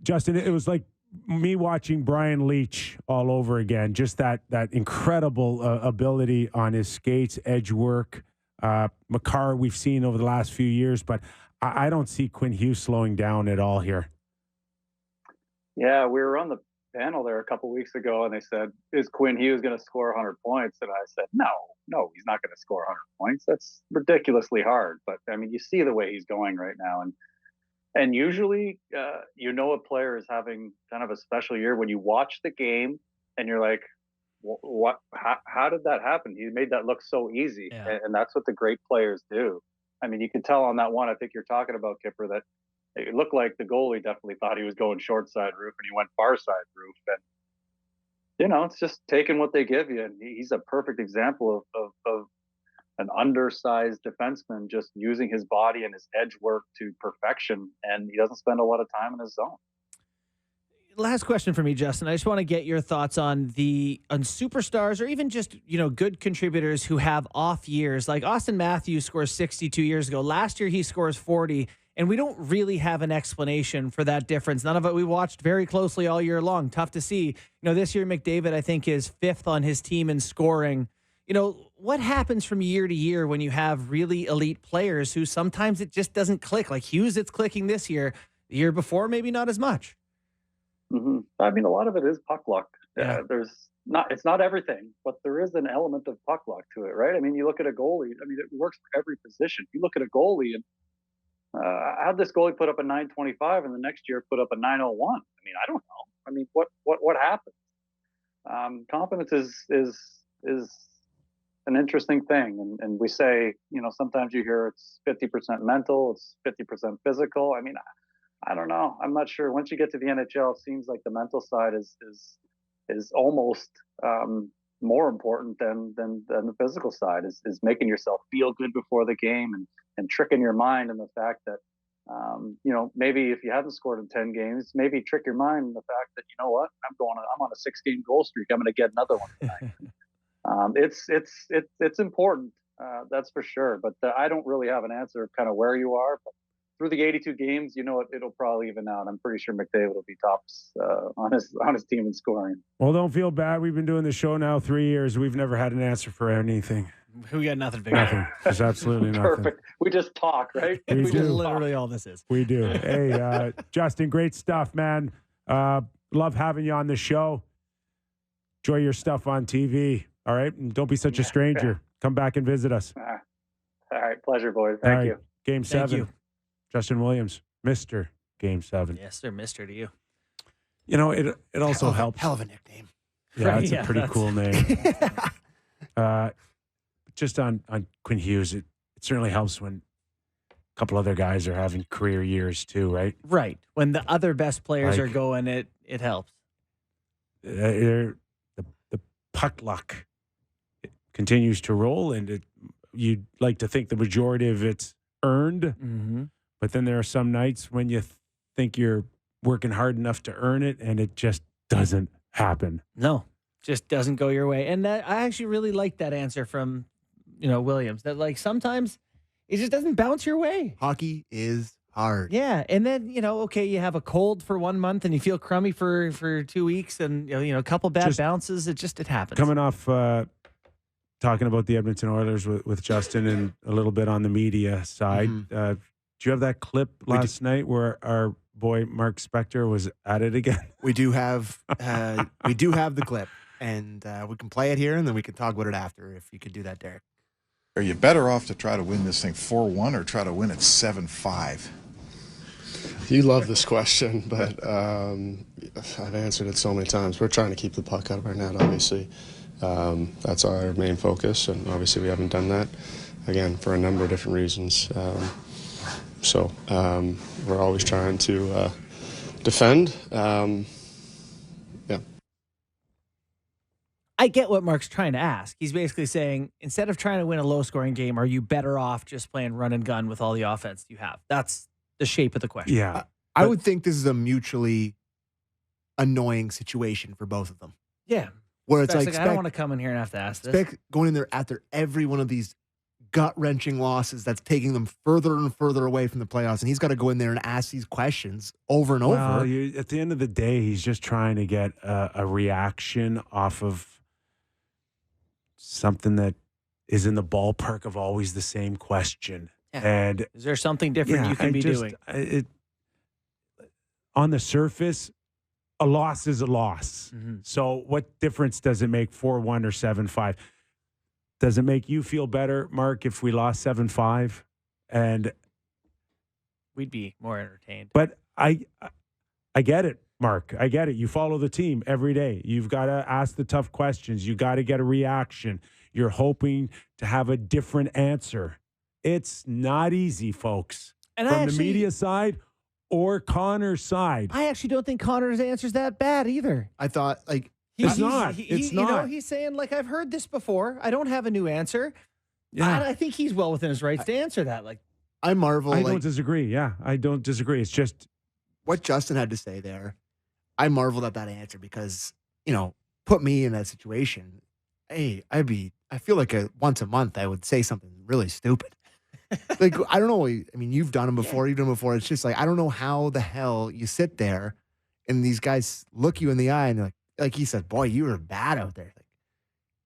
Speaker 1: Justin, it was like me watching Brian Leach all over again. Just that incredible ability on his skates, edge work. Makar we've seen over the last few years, but I don't see Quinn Hughes slowing down at all here.
Speaker 6: Yeah, we were on the panel there a couple weeks ago, and they said, "Is Quinn Hughes going to score 100 points?" And I said, "No, he's not going to score 100 points. That's ridiculously hard." But I mean, you see the way he's going right now, and usually, a player is having kind of a special year when you watch the game and you're like, "What? How did that happen? He made that look so easy."
Speaker 2: Yeah.
Speaker 6: And that's what the great players do. I mean, you can tell on that one. I think you're talking about, Kyper, that it looked like the goalie definitely thought he was going short side roof, and he went far side roof. And it's just taking what they give you. And he's a perfect example of an undersized defenseman just using his body and his edge work to perfection, and he doesn't spend a lot of time in his zone.
Speaker 2: Last question for me, Justin. I just want to get your thoughts on superstars, or even just, good contributors who have off years. Like Austin Matthews scores 62 years ago. Last year he scores 40, and we don't really have an explanation for that difference. None of it we watched very closely all year long. Tough to see. This year McDavid, I think, is 5th on his team in scoring. What happens from year to year when you have really elite players who sometimes it just doesn't click? Like Hughes, it's clicking this year. The year before, maybe not as much.
Speaker 6: Mm-hmm. I mean, a lot of it is puck luck.
Speaker 2: Yeah.
Speaker 6: It's not everything, but there is an element of puck luck to it, right? I mean, you look at a goalie. I mean, it works for every position. You look at a goalie, and I had this goalie put up a 925, and the next year put up a 901. I mean, I don't know. I mean, what happens? Confidence is an interesting thing, and we say, sometimes you hear it's 50% mental, it's 50% physical. I mean, I don't know. I'm not sure. Once you get to the NHL, it seems like the mental side is almost more important than the physical side. Is making yourself feel good before the game, and tricking your mind in the fact that maybe if you haven't scored in 10 games, maybe trick your mind in the fact that, I'm on a 6-game goal streak. I'm going to get another one tonight. It's important. That's for sure. But I don't really have an answer of kind of where you are. But through the 82 games, it'll probably even out. I'm pretty sure McDavid will be tops on his team in scoring.
Speaker 1: Well, don't feel bad. We've been doing the show now 3 years. We've never had an answer for anything.
Speaker 2: We got nothing figured out.
Speaker 1: Nothing. There's absolutely nothing.
Speaker 6: Perfect. We just talk, right?
Speaker 1: We do.
Speaker 2: Literally all this is.
Speaker 1: We do. Hey, Justin, great stuff, man. Love having you on the show. Enjoy your stuff on TV. All right? And don't be such a stranger. Come back and visit us.
Speaker 6: All right. Pleasure, boys. Thank you.
Speaker 1: Game 7.
Speaker 2: Thank you.
Speaker 1: Justin Williams, Mr. Game 7.
Speaker 2: Yes, sir. Mr. to you.
Speaker 1: It also helps.
Speaker 3: Hell of a nickname.
Speaker 1: Yeah, it's a pretty cool name. Just on Quinn Hughes, it certainly helps when a couple other guys are having career years too, right?
Speaker 2: Right. When the other best players are going, it helps.
Speaker 1: The puck luck continues to roll, and you'd like to think the majority of it's earned.
Speaker 2: Mm-hmm.
Speaker 1: But then there are some nights when you think you're working hard enough to earn it, and it just doesn't happen.
Speaker 2: No, just doesn't go your way. And I actually really like that answer from, Williams, that like sometimes it just doesn't bounce your way.
Speaker 3: Hockey is hard.
Speaker 2: Yeah. And then, okay, you have a cold for 1 month and you feel crummy for 2 weeks, and, a couple bad bounces. It happens.
Speaker 1: Coming off talking about the Edmonton Oilers with Justin and a little bit on the media side, do you have that clip last night where our boy Mark Spector was at it again?
Speaker 3: We do have the clip, and we can play it here, and then we can talk about it after. If you could do that, Derek.
Speaker 7: Are you better off to try to win this thing 4-1 or try to win it 7-5?
Speaker 8: You love this question, but I've answered it so many times. We're trying to keep the puck out of our net, obviously. That's our main focus, and obviously we haven't done that, again, for a number of different reasons. So we're always trying to defend. Yeah.
Speaker 2: I get what Mark's trying to ask. He's basically saying, instead of trying to win a low-scoring game, are you better off just playing run and gun with all the offense you have? That's the shape of the question.
Speaker 1: Yeah.
Speaker 3: I would think this is a mutually annoying situation for both of them.
Speaker 2: Yeah.
Speaker 3: Where it's like,
Speaker 2: I don't want to come in here and have to ask this.
Speaker 3: Going in there after every one of these gut-wrenching losses that's taking them further and further away from the playoffs, and he's got to go in there and ask these questions over and over.
Speaker 1: At the end of the day, he's just trying to get a reaction off of something that is in the ballpark of always the same question.
Speaker 2: Yeah.
Speaker 1: And
Speaker 2: is there something different you can be doing?
Speaker 1: On the surface, a loss is a loss.
Speaker 2: Mm-hmm.
Speaker 1: So what difference does it make 4-1 or 7-5? Does it make you feel better, Mark, if we lost 7-5? And
Speaker 2: we'd be more entertained.
Speaker 1: But I get it, Mark. I get it. You follow the team every day. You've got to ask the tough questions. You got to get a reaction. You're hoping to have a different answer. It's not easy, folks.
Speaker 2: And
Speaker 1: from the media side or Connor's side.
Speaker 2: I actually don't think Connor's answer's that bad either.
Speaker 3: I thought, like,
Speaker 1: it's not.
Speaker 2: You know, he's saying, like, I've heard this before. I don't have a new answer.
Speaker 1: Yeah.
Speaker 2: I think he's well within his rights to answer that. Like,
Speaker 3: I marvel.
Speaker 1: I don't disagree. Yeah, I don't disagree. It's just
Speaker 3: what Justin had to say there. I marveled at that answer because, you know, put me in that situation. Hey, I feel like once a month I would say something really stupid. Like, I don't know. I mean, you've done them before. You've done them before. It's just like, I don't know how the hell you sit there and these guys look you in the eye and they're like he said, boy, you were bad out there. Like,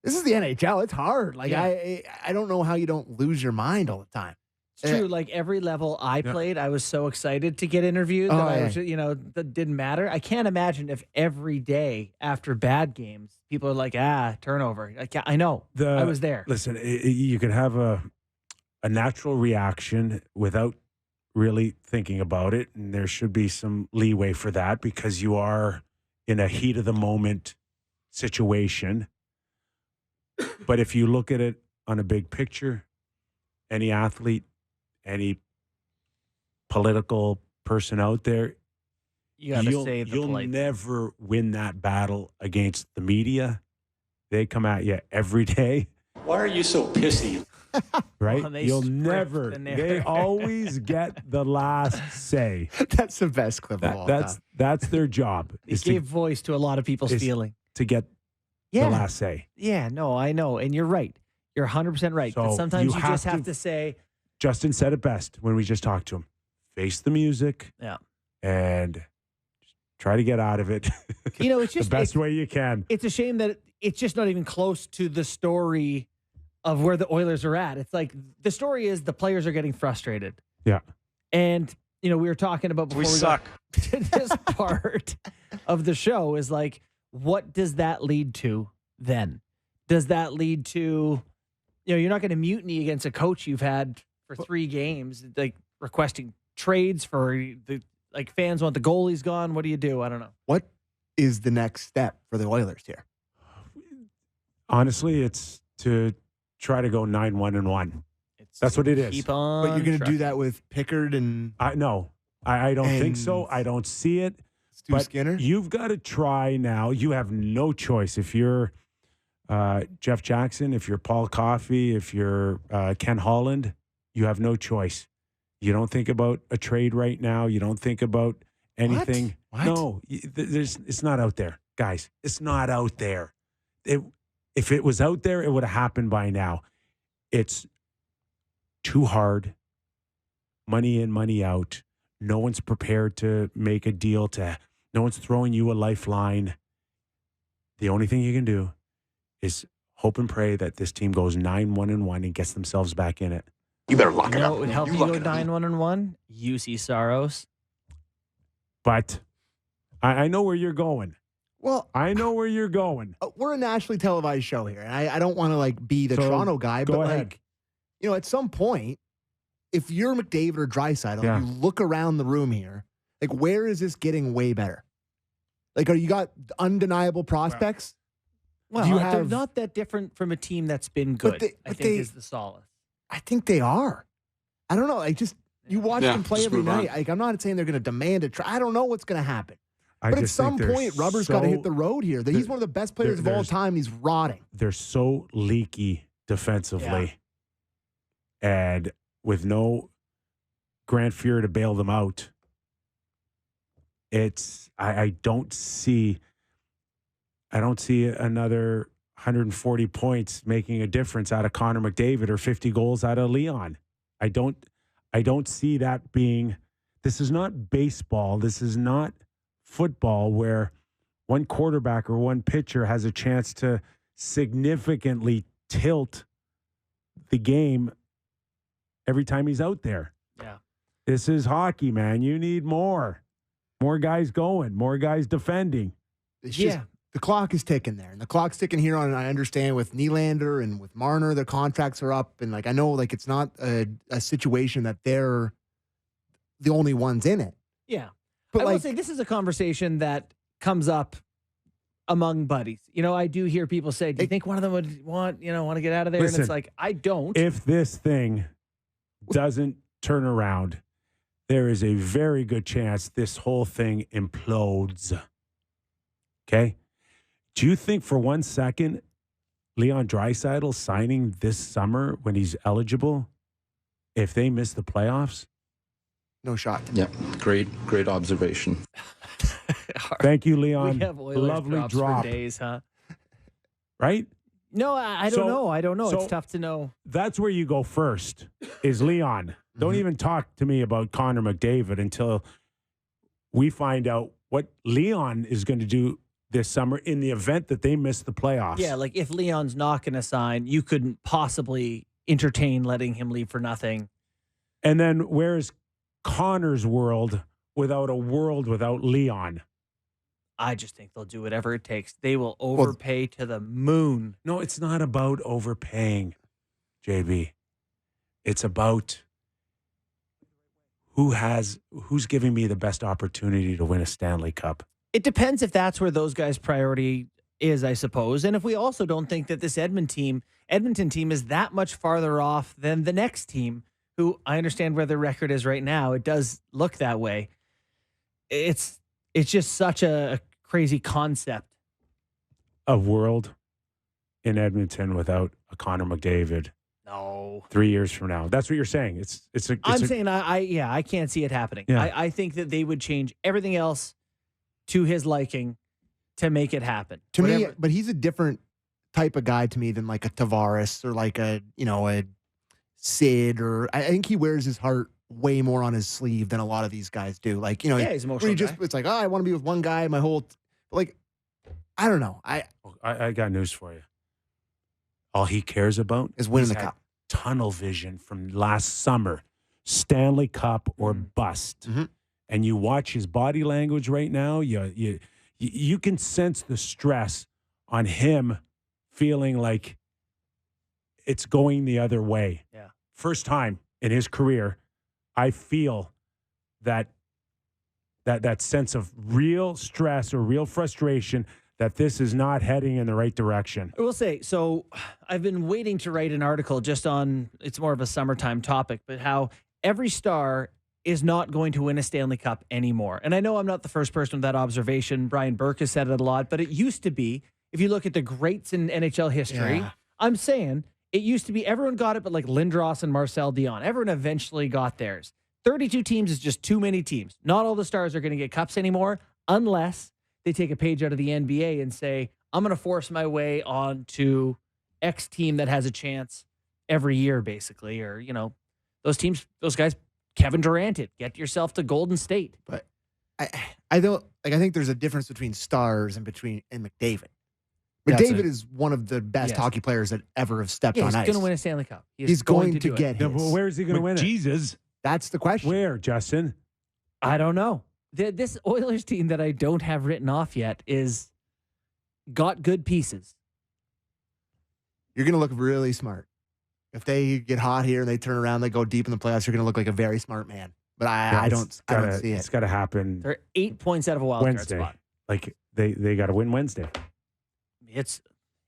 Speaker 3: this is the NHL. It's hard. Like, I don't know how you don't lose your mind all the time.
Speaker 2: It's true. Like, every level I played, I was so excited to get interviewed that I was, you know, that didn't matter. I can't imagine if every day after bad games, people are like, turnover. I know. I was there.
Speaker 1: Listen, you could have a natural reaction without really thinking about it, and there should be some leeway for that because you are in a heat of the moment situation. But if you look at it on a big picture, any athlete, any political person out there, you'll never win that battle against the media. They come at you every day.
Speaker 9: Why are you so pissy?
Speaker 1: Right?
Speaker 2: Well,
Speaker 1: You'll never. They always get the last say.
Speaker 3: That's the best clip of all time.
Speaker 1: That's their job.
Speaker 2: It gave voice to a lot of people's feeling.
Speaker 1: To get the last say.
Speaker 2: Yeah, no, I know. And you're right. You're 100% right.
Speaker 1: So
Speaker 2: But sometimes you just have to say.
Speaker 1: Justin said it best when we just talked to him. Face the music.
Speaker 2: Yeah.
Speaker 1: And try to get out of it.
Speaker 2: You know, it's just
Speaker 1: the best way you can.
Speaker 2: It's a shame that it's just not even close to the story of where the Oilers are at. It's like the story is the players are getting frustrated.
Speaker 1: Yeah.
Speaker 2: And, you know, we were talking about before
Speaker 9: we suck.
Speaker 2: This part of the show is like, what does that lead to then? Does that lead to, you know, you're not going to mutiny against a coach you've had for 3 games, like requesting trades for the, like, fans want the goalies gone. What do you do? I don't know.
Speaker 3: What is the next step for the Oilers here?
Speaker 1: Honestly, it's to try to go 9-1-1. That's what it is.
Speaker 2: Keep on.
Speaker 3: But you're going to do that with Pickard and
Speaker 1: I don't think so. I don't see it.
Speaker 3: Stu
Speaker 1: But
Speaker 3: Skinner?
Speaker 1: you've got to try now. You have no choice. If you're Jeff Jackson, if you're Paul Coffey, if you're Ken Holland, you have no choice. You don't think about a trade right now. You don't think about anything.
Speaker 3: What?
Speaker 1: No, it's not out there, guys. It's not out there. If it was out there, it would have happened by now. It's too hard. Money in, money out. No one's prepared to make a deal. No one's throwing you a lifeline. The only thing you can do is hope and pray that this team goes 9-1-1 and gets themselves back in it.
Speaker 9: You better lock it up.
Speaker 2: What would help you go 9-1-1? UC Saros.
Speaker 1: But I know where you're going.
Speaker 3: Well,
Speaker 1: I know where you're going.
Speaker 3: We're a nationally televised show here, and I don't want to like be the
Speaker 1: So,
Speaker 3: Toronto guy,
Speaker 1: go
Speaker 3: but
Speaker 1: ahead.
Speaker 3: like, you know, at some point, if you're McDavid or Draisaitl,
Speaker 1: Yeah.
Speaker 3: you look around the room here, like, where is this getting way better? Like, are you got undeniable prospects?
Speaker 2: Well,
Speaker 3: Do you
Speaker 2: they're
Speaker 3: have-
Speaker 2: not that different from a team that's been good. I think is the solace.
Speaker 3: I think they are. I don't know. Like, just you watch them play
Speaker 9: just
Speaker 3: every
Speaker 9: move on.
Speaker 3: night. Like, I'm not saying they're going to demand a try. I don't know what's going to happen.
Speaker 1: I
Speaker 3: But at
Speaker 1: just think
Speaker 3: some
Speaker 1: they're
Speaker 3: point, rubber's got to hit the road here. He's one of the best players of all
Speaker 1: there's-
Speaker 3: time. He's rotting.
Speaker 1: They're so leaky defensively. And with no Grant Fuhr to bail them out, I don't see another 140 points making a difference out of Connor McDavid or 50 goals out of Leon. I don't see that being. This is not baseball. This is not football where one quarterback or one pitcher has a chance to significantly tilt the game every time he's out there.
Speaker 2: Yeah.
Speaker 1: This is hockey, man. You need more. More guys going, more guys defending.
Speaker 3: It's just, the clock is ticking there. And the clock's ticking here on, I understand, with Nylander and with Marner, their contracts are up. And, like, I know, like, it's not a situation that they're the only ones in it.
Speaker 2: Yeah.
Speaker 3: But,
Speaker 2: I will
Speaker 3: like,
Speaker 2: say this is a conversation that comes up among buddies. You know, I do hear people say, do you think one of them would want to get out of there?
Speaker 1: Listen,
Speaker 2: and it's like, I don't.
Speaker 1: If this thing doesn't turn around, there is a very good chance this whole thing implodes. Okay? Do you think for 1 second Leon Draisaitl signing this summer when he's eligible, if they miss the playoffs?
Speaker 3: No shot.
Speaker 10: Yeah, great observation.
Speaker 1: Thank you, Leon.
Speaker 2: We have Oilers
Speaker 1: Lovely
Speaker 2: drops
Speaker 1: drop.
Speaker 2: for days, huh?
Speaker 1: Right?
Speaker 2: No, I don't know. I don't know.
Speaker 1: So
Speaker 2: it's tough to know.
Speaker 1: That's where you go first, is Leon. Don't even talk to me about Connor McDavid until we find out what Leon is going to do this summer in the event that they miss the playoffs.
Speaker 2: Yeah, like if Leon's not going to sign, you couldn't possibly entertain letting him leave for nothing.
Speaker 1: And then where's Connor's world without Leon?
Speaker 2: I just think they'll do whatever it takes. They will overpay to the moon.
Speaker 1: No, it's not about overpaying, JB. It's about who's giving me the best opportunity to win a Stanley Cup.
Speaker 2: It depends if that's where those guys' priority is, I suppose. And if we also don't think that this Edmonton team is that much farther off than the next team, who I understand where their record is right now. It does look that way. It's just such a crazy concept.
Speaker 1: A world in Edmonton without a Connor McDavid.
Speaker 2: No.
Speaker 1: 3 years from now. That's what you're saying.
Speaker 2: I'm saying I can't see it happening.
Speaker 1: Yeah.
Speaker 2: I think that they would change everything else to his liking to make it happen.
Speaker 3: To me, but he's a different type of guy to me than like a Tavares or like a Sid, or I think he wears his heart way more on his sleeve than a lot of these guys do. Like, he's
Speaker 2: an emotional guy.
Speaker 3: It's like, I want to be with one guy my whole, like, I don't know.
Speaker 1: I got news for you. All he cares about
Speaker 3: is winning the cup.
Speaker 1: Tunnel vision from last summer, Stanley Cup or bust.
Speaker 3: Mm-hmm.
Speaker 1: And you watch his body language right now. You can sense the stress on him, feeling like it's going the other way.
Speaker 2: Yeah.
Speaker 1: First time in his career, I feel that sense of real stress or real frustration that this is not heading in the right direction.
Speaker 2: I will say, so I've been waiting to write an article just on, it's more of a summertime topic, but how every star is not going to win a Stanley Cup anymore. And I know I'm not the first person with that observation. Brian Burke has said it a lot, but it used to be, if you look at the greats in NHL history, I'm saying it used to be everyone got it, but like Lindros and Marcel Dion, everyone eventually got theirs. 32 teams is just too many teams. Not all the stars are going to get cups anymore unless they take a page out of the NBA and say, I'm going to force my way on to X team that has a chance every year, basically. Or, those teams, those guys, Kevin Durant it. Get yourself to Golden State.
Speaker 3: But I don't, like, I think there's a difference between stars and McDavid. McDavid is one of the best hockey players that ever have stepped on ice.
Speaker 2: He's going to win a Stanley Cup.
Speaker 3: He's going to get his.
Speaker 1: Yeah, but where is he going to win it? Jesus.
Speaker 3: That's the question.
Speaker 1: Where, Justin?
Speaker 2: I don't know. This Oilers team that I don't have written off yet is got good pieces.
Speaker 3: You're going to look really smart. If they get hot here and they turn around, they go deep in the playoffs, you're going to look like a very smart man. But I don't see it.
Speaker 1: It's got to happen.
Speaker 2: They're 8 points out of a wild card spot.
Speaker 1: Like they got to win Wednesday.
Speaker 2: It's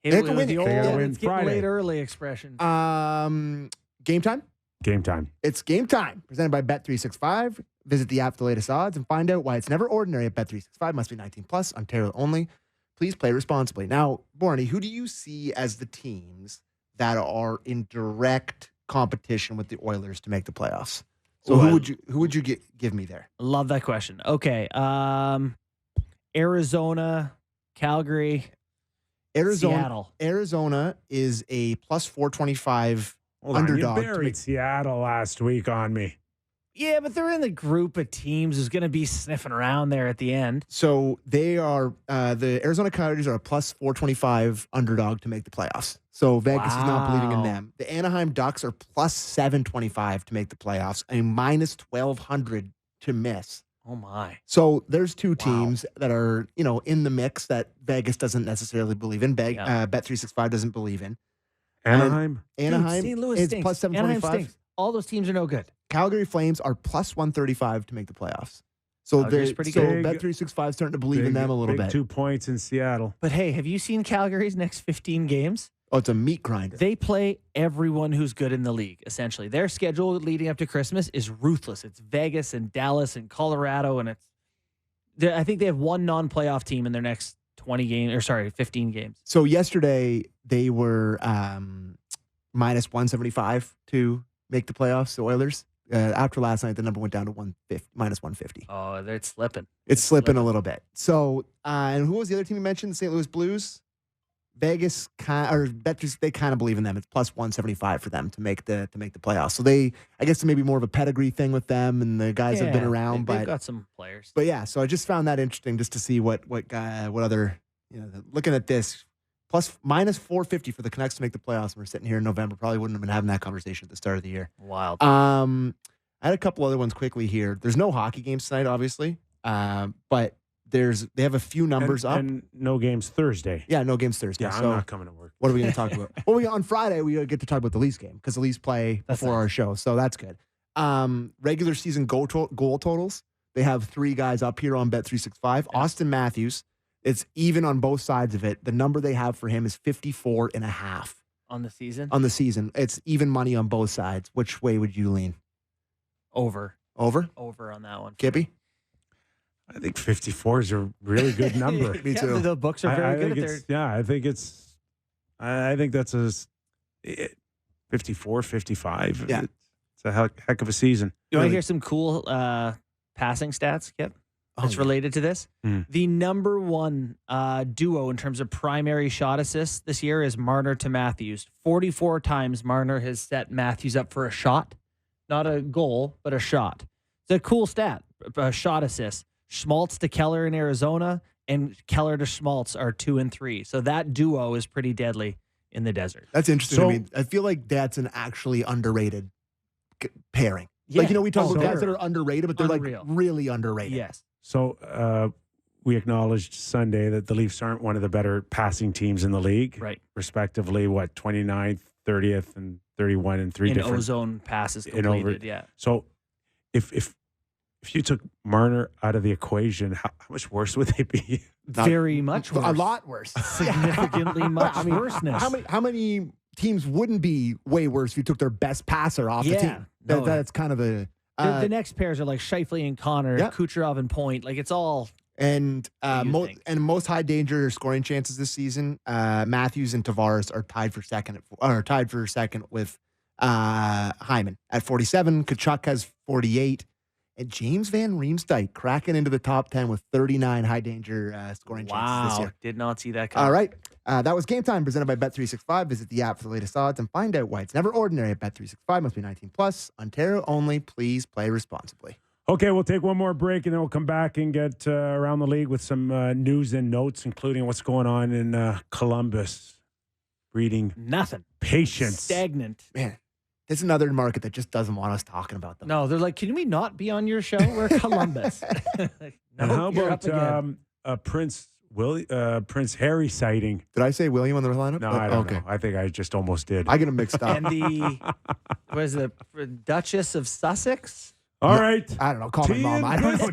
Speaker 3: They have to win.
Speaker 2: the old,
Speaker 1: They gotta win
Speaker 2: it's getting
Speaker 1: Friday.
Speaker 2: late early expression.
Speaker 3: Game time?
Speaker 1: Game time.
Speaker 3: It's game time. Presented by Bet365. Visit the app for the latest odds and find out why it's never ordinary at Bet365. Must be 19 plus. Ontario only. Please play responsibly. Now, Borny, who do you see as the teams that are in direct competition with the Oilers to make the playoffs? So who would you give me there?
Speaker 2: Love that question. Okay. Arizona, Calgary, Seattle.
Speaker 3: Arizona is a plus 425 underdog.
Speaker 1: You buried Seattle last week on me.
Speaker 2: Yeah, but they're in the group of teams who's going to be sniffing around there at the end.
Speaker 3: So they are, the Arizona Coyotes are a plus 425 underdog to make the playoffs. So Vegas is not believing in them. The Anaheim Ducks are plus 725 to make the playoffs, a minus 1,200 to miss
Speaker 2: Oh, my.
Speaker 3: So there's two teams that are, in the mix that Vegas doesn't necessarily believe in. Bet365 doesn't believe in.
Speaker 1: Anaheim?
Speaker 3: Anaheim,
Speaker 2: St. Louis
Speaker 3: it's
Speaker 2: stinks.
Speaker 3: plus
Speaker 2: Anaheim
Speaker 3: 725.
Speaker 2: stinks. All those teams are no good.
Speaker 3: Calgary Flames are plus 135 to make the playoffs. So
Speaker 2: Calgary's pretty good.
Speaker 3: Bet365 is starting to believe in them a little bit.
Speaker 1: 2 points in Seattle.
Speaker 2: But hey, have you seen Calgary's next 15 games?
Speaker 3: Oh, it's a meat grinder.
Speaker 2: They play everyone who's good in the league, essentially. Their schedule leading up to Christmas is ruthless. It's Vegas and Dallas and Colorado, and I think they have one non-playoff team in their next 15 games.
Speaker 3: So yesterday they were minus 175 to make the playoffs, the Oilers. After last night, the number went down to minus 150.
Speaker 2: Oh, they're slipping.
Speaker 3: It's slipping a little bit. So, and who was the other team you mentioned? The St. Louis Blues? Vegas they kind of believe in them. It's plus 175 for them to make the playoffs. So I guess maybe more of a pedigree thing with them, and the guys have been around.
Speaker 2: They've got some players.
Speaker 3: But yeah, so I just found that interesting just to see what other, looking at this, minus 450 for the Canucks to make the playoffs. We're sitting here in November. Probably wouldn't have been having that conversation at the start of the year.
Speaker 2: Wild.
Speaker 3: I had a couple other ones quickly here. There's no hockey games tonight, obviously, but they have a few numbers up.
Speaker 1: And no games Thursday.
Speaker 3: Yeah, no games Thursday.
Speaker 1: Yeah,
Speaker 3: so
Speaker 1: I'm not coming to work.
Speaker 3: What are we going to talk about? Well, on Friday, we get to talk about the Leafs game because the Leafs play before our show, so that's good. Regular season goal totals. They have 3 guys up here on Bet365. Yeah. Austin Matthews, it's even on both sides of it. The number they have for him is 54.5.
Speaker 2: On the season?
Speaker 3: On the season. It's even money on both sides. Which way would you lean?
Speaker 2: Over.
Speaker 3: Over?
Speaker 2: Over on that one.
Speaker 3: Kippy?
Speaker 1: I think 54 is a really good number.
Speaker 3: Me too.
Speaker 2: The books are very good at their...
Speaker 1: Yeah, I think that's 54, 55.
Speaker 3: Yeah.
Speaker 1: It's a heck of a season.
Speaker 2: You want to hear some cool passing stats, Kip? That's related to this. The number one duo in terms of primary shot assists this year is Marner to Matthews. 44 times Marner has set Matthews up for a shot. Not a goal, but a shot. It's a cool stat. A shot assist. Schmaltz to Keller in Arizona and Keller to Schmaltz are 2 and 3. So that duo is pretty deadly in the desert.
Speaker 3: That's interesting to me. I feel like that's an actually underrated pairing. Yeah. Like, we talk about guys that are underrated, but they're like really underrated.
Speaker 2: Yes.
Speaker 1: So we acknowledged Sunday that the Leafs aren't one of the better passing teams in the league.
Speaker 2: Right.
Speaker 1: Respectively, 29th, 30th, and 31 and 3 different.
Speaker 2: Ozone passes completed, yeah.
Speaker 1: So if you took Marner out of the equation, how much worse would they be?
Speaker 2: Very much worse.
Speaker 3: A lot worse.
Speaker 2: Significantly much worseness.
Speaker 3: How many teams wouldn't be way worse if you took their best passer off the team? That's kind of the
Speaker 2: next pairs are like Scheifele and Connor, Kucherov and Point. Like, it's all...
Speaker 3: And most high danger scoring chances this season, Matthews and Tavares are tied for second with Hyman at 47. Kachuk has 48. And James Van Riemsdyk cracking into the top 10 with 39 high danger scoring chances this year.
Speaker 2: Did not see that coming.
Speaker 3: All right. That was Game Time presented by Bet365. Visit the app for the latest odds and find out why it's never ordinary at Bet365. Must be 19 plus. Ontario only. Please play responsibly.
Speaker 1: Okay, we'll take one more break and then we'll come back and get around the league with some news and notes, including what's going on in Columbus. Breeding
Speaker 2: nothing.
Speaker 1: Patience.
Speaker 2: Stagnant.
Speaker 3: Man. It's another market that just doesn't want us talking about them.
Speaker 2: No, they're like, can we not be on your show? We're Columbus.
Speaker 1: And how about Prince Harry sighting?
Speaker 3: Did I say William on the lineup?
Speaker 1: No, I don't know. I think I just almost did.
Speaker 3: I get them mixed up.
Speaker 2: And the Duchess of Sussex?
Speaker 1: All right.
Speaker 3: I don't know. Call my mom. I don't know.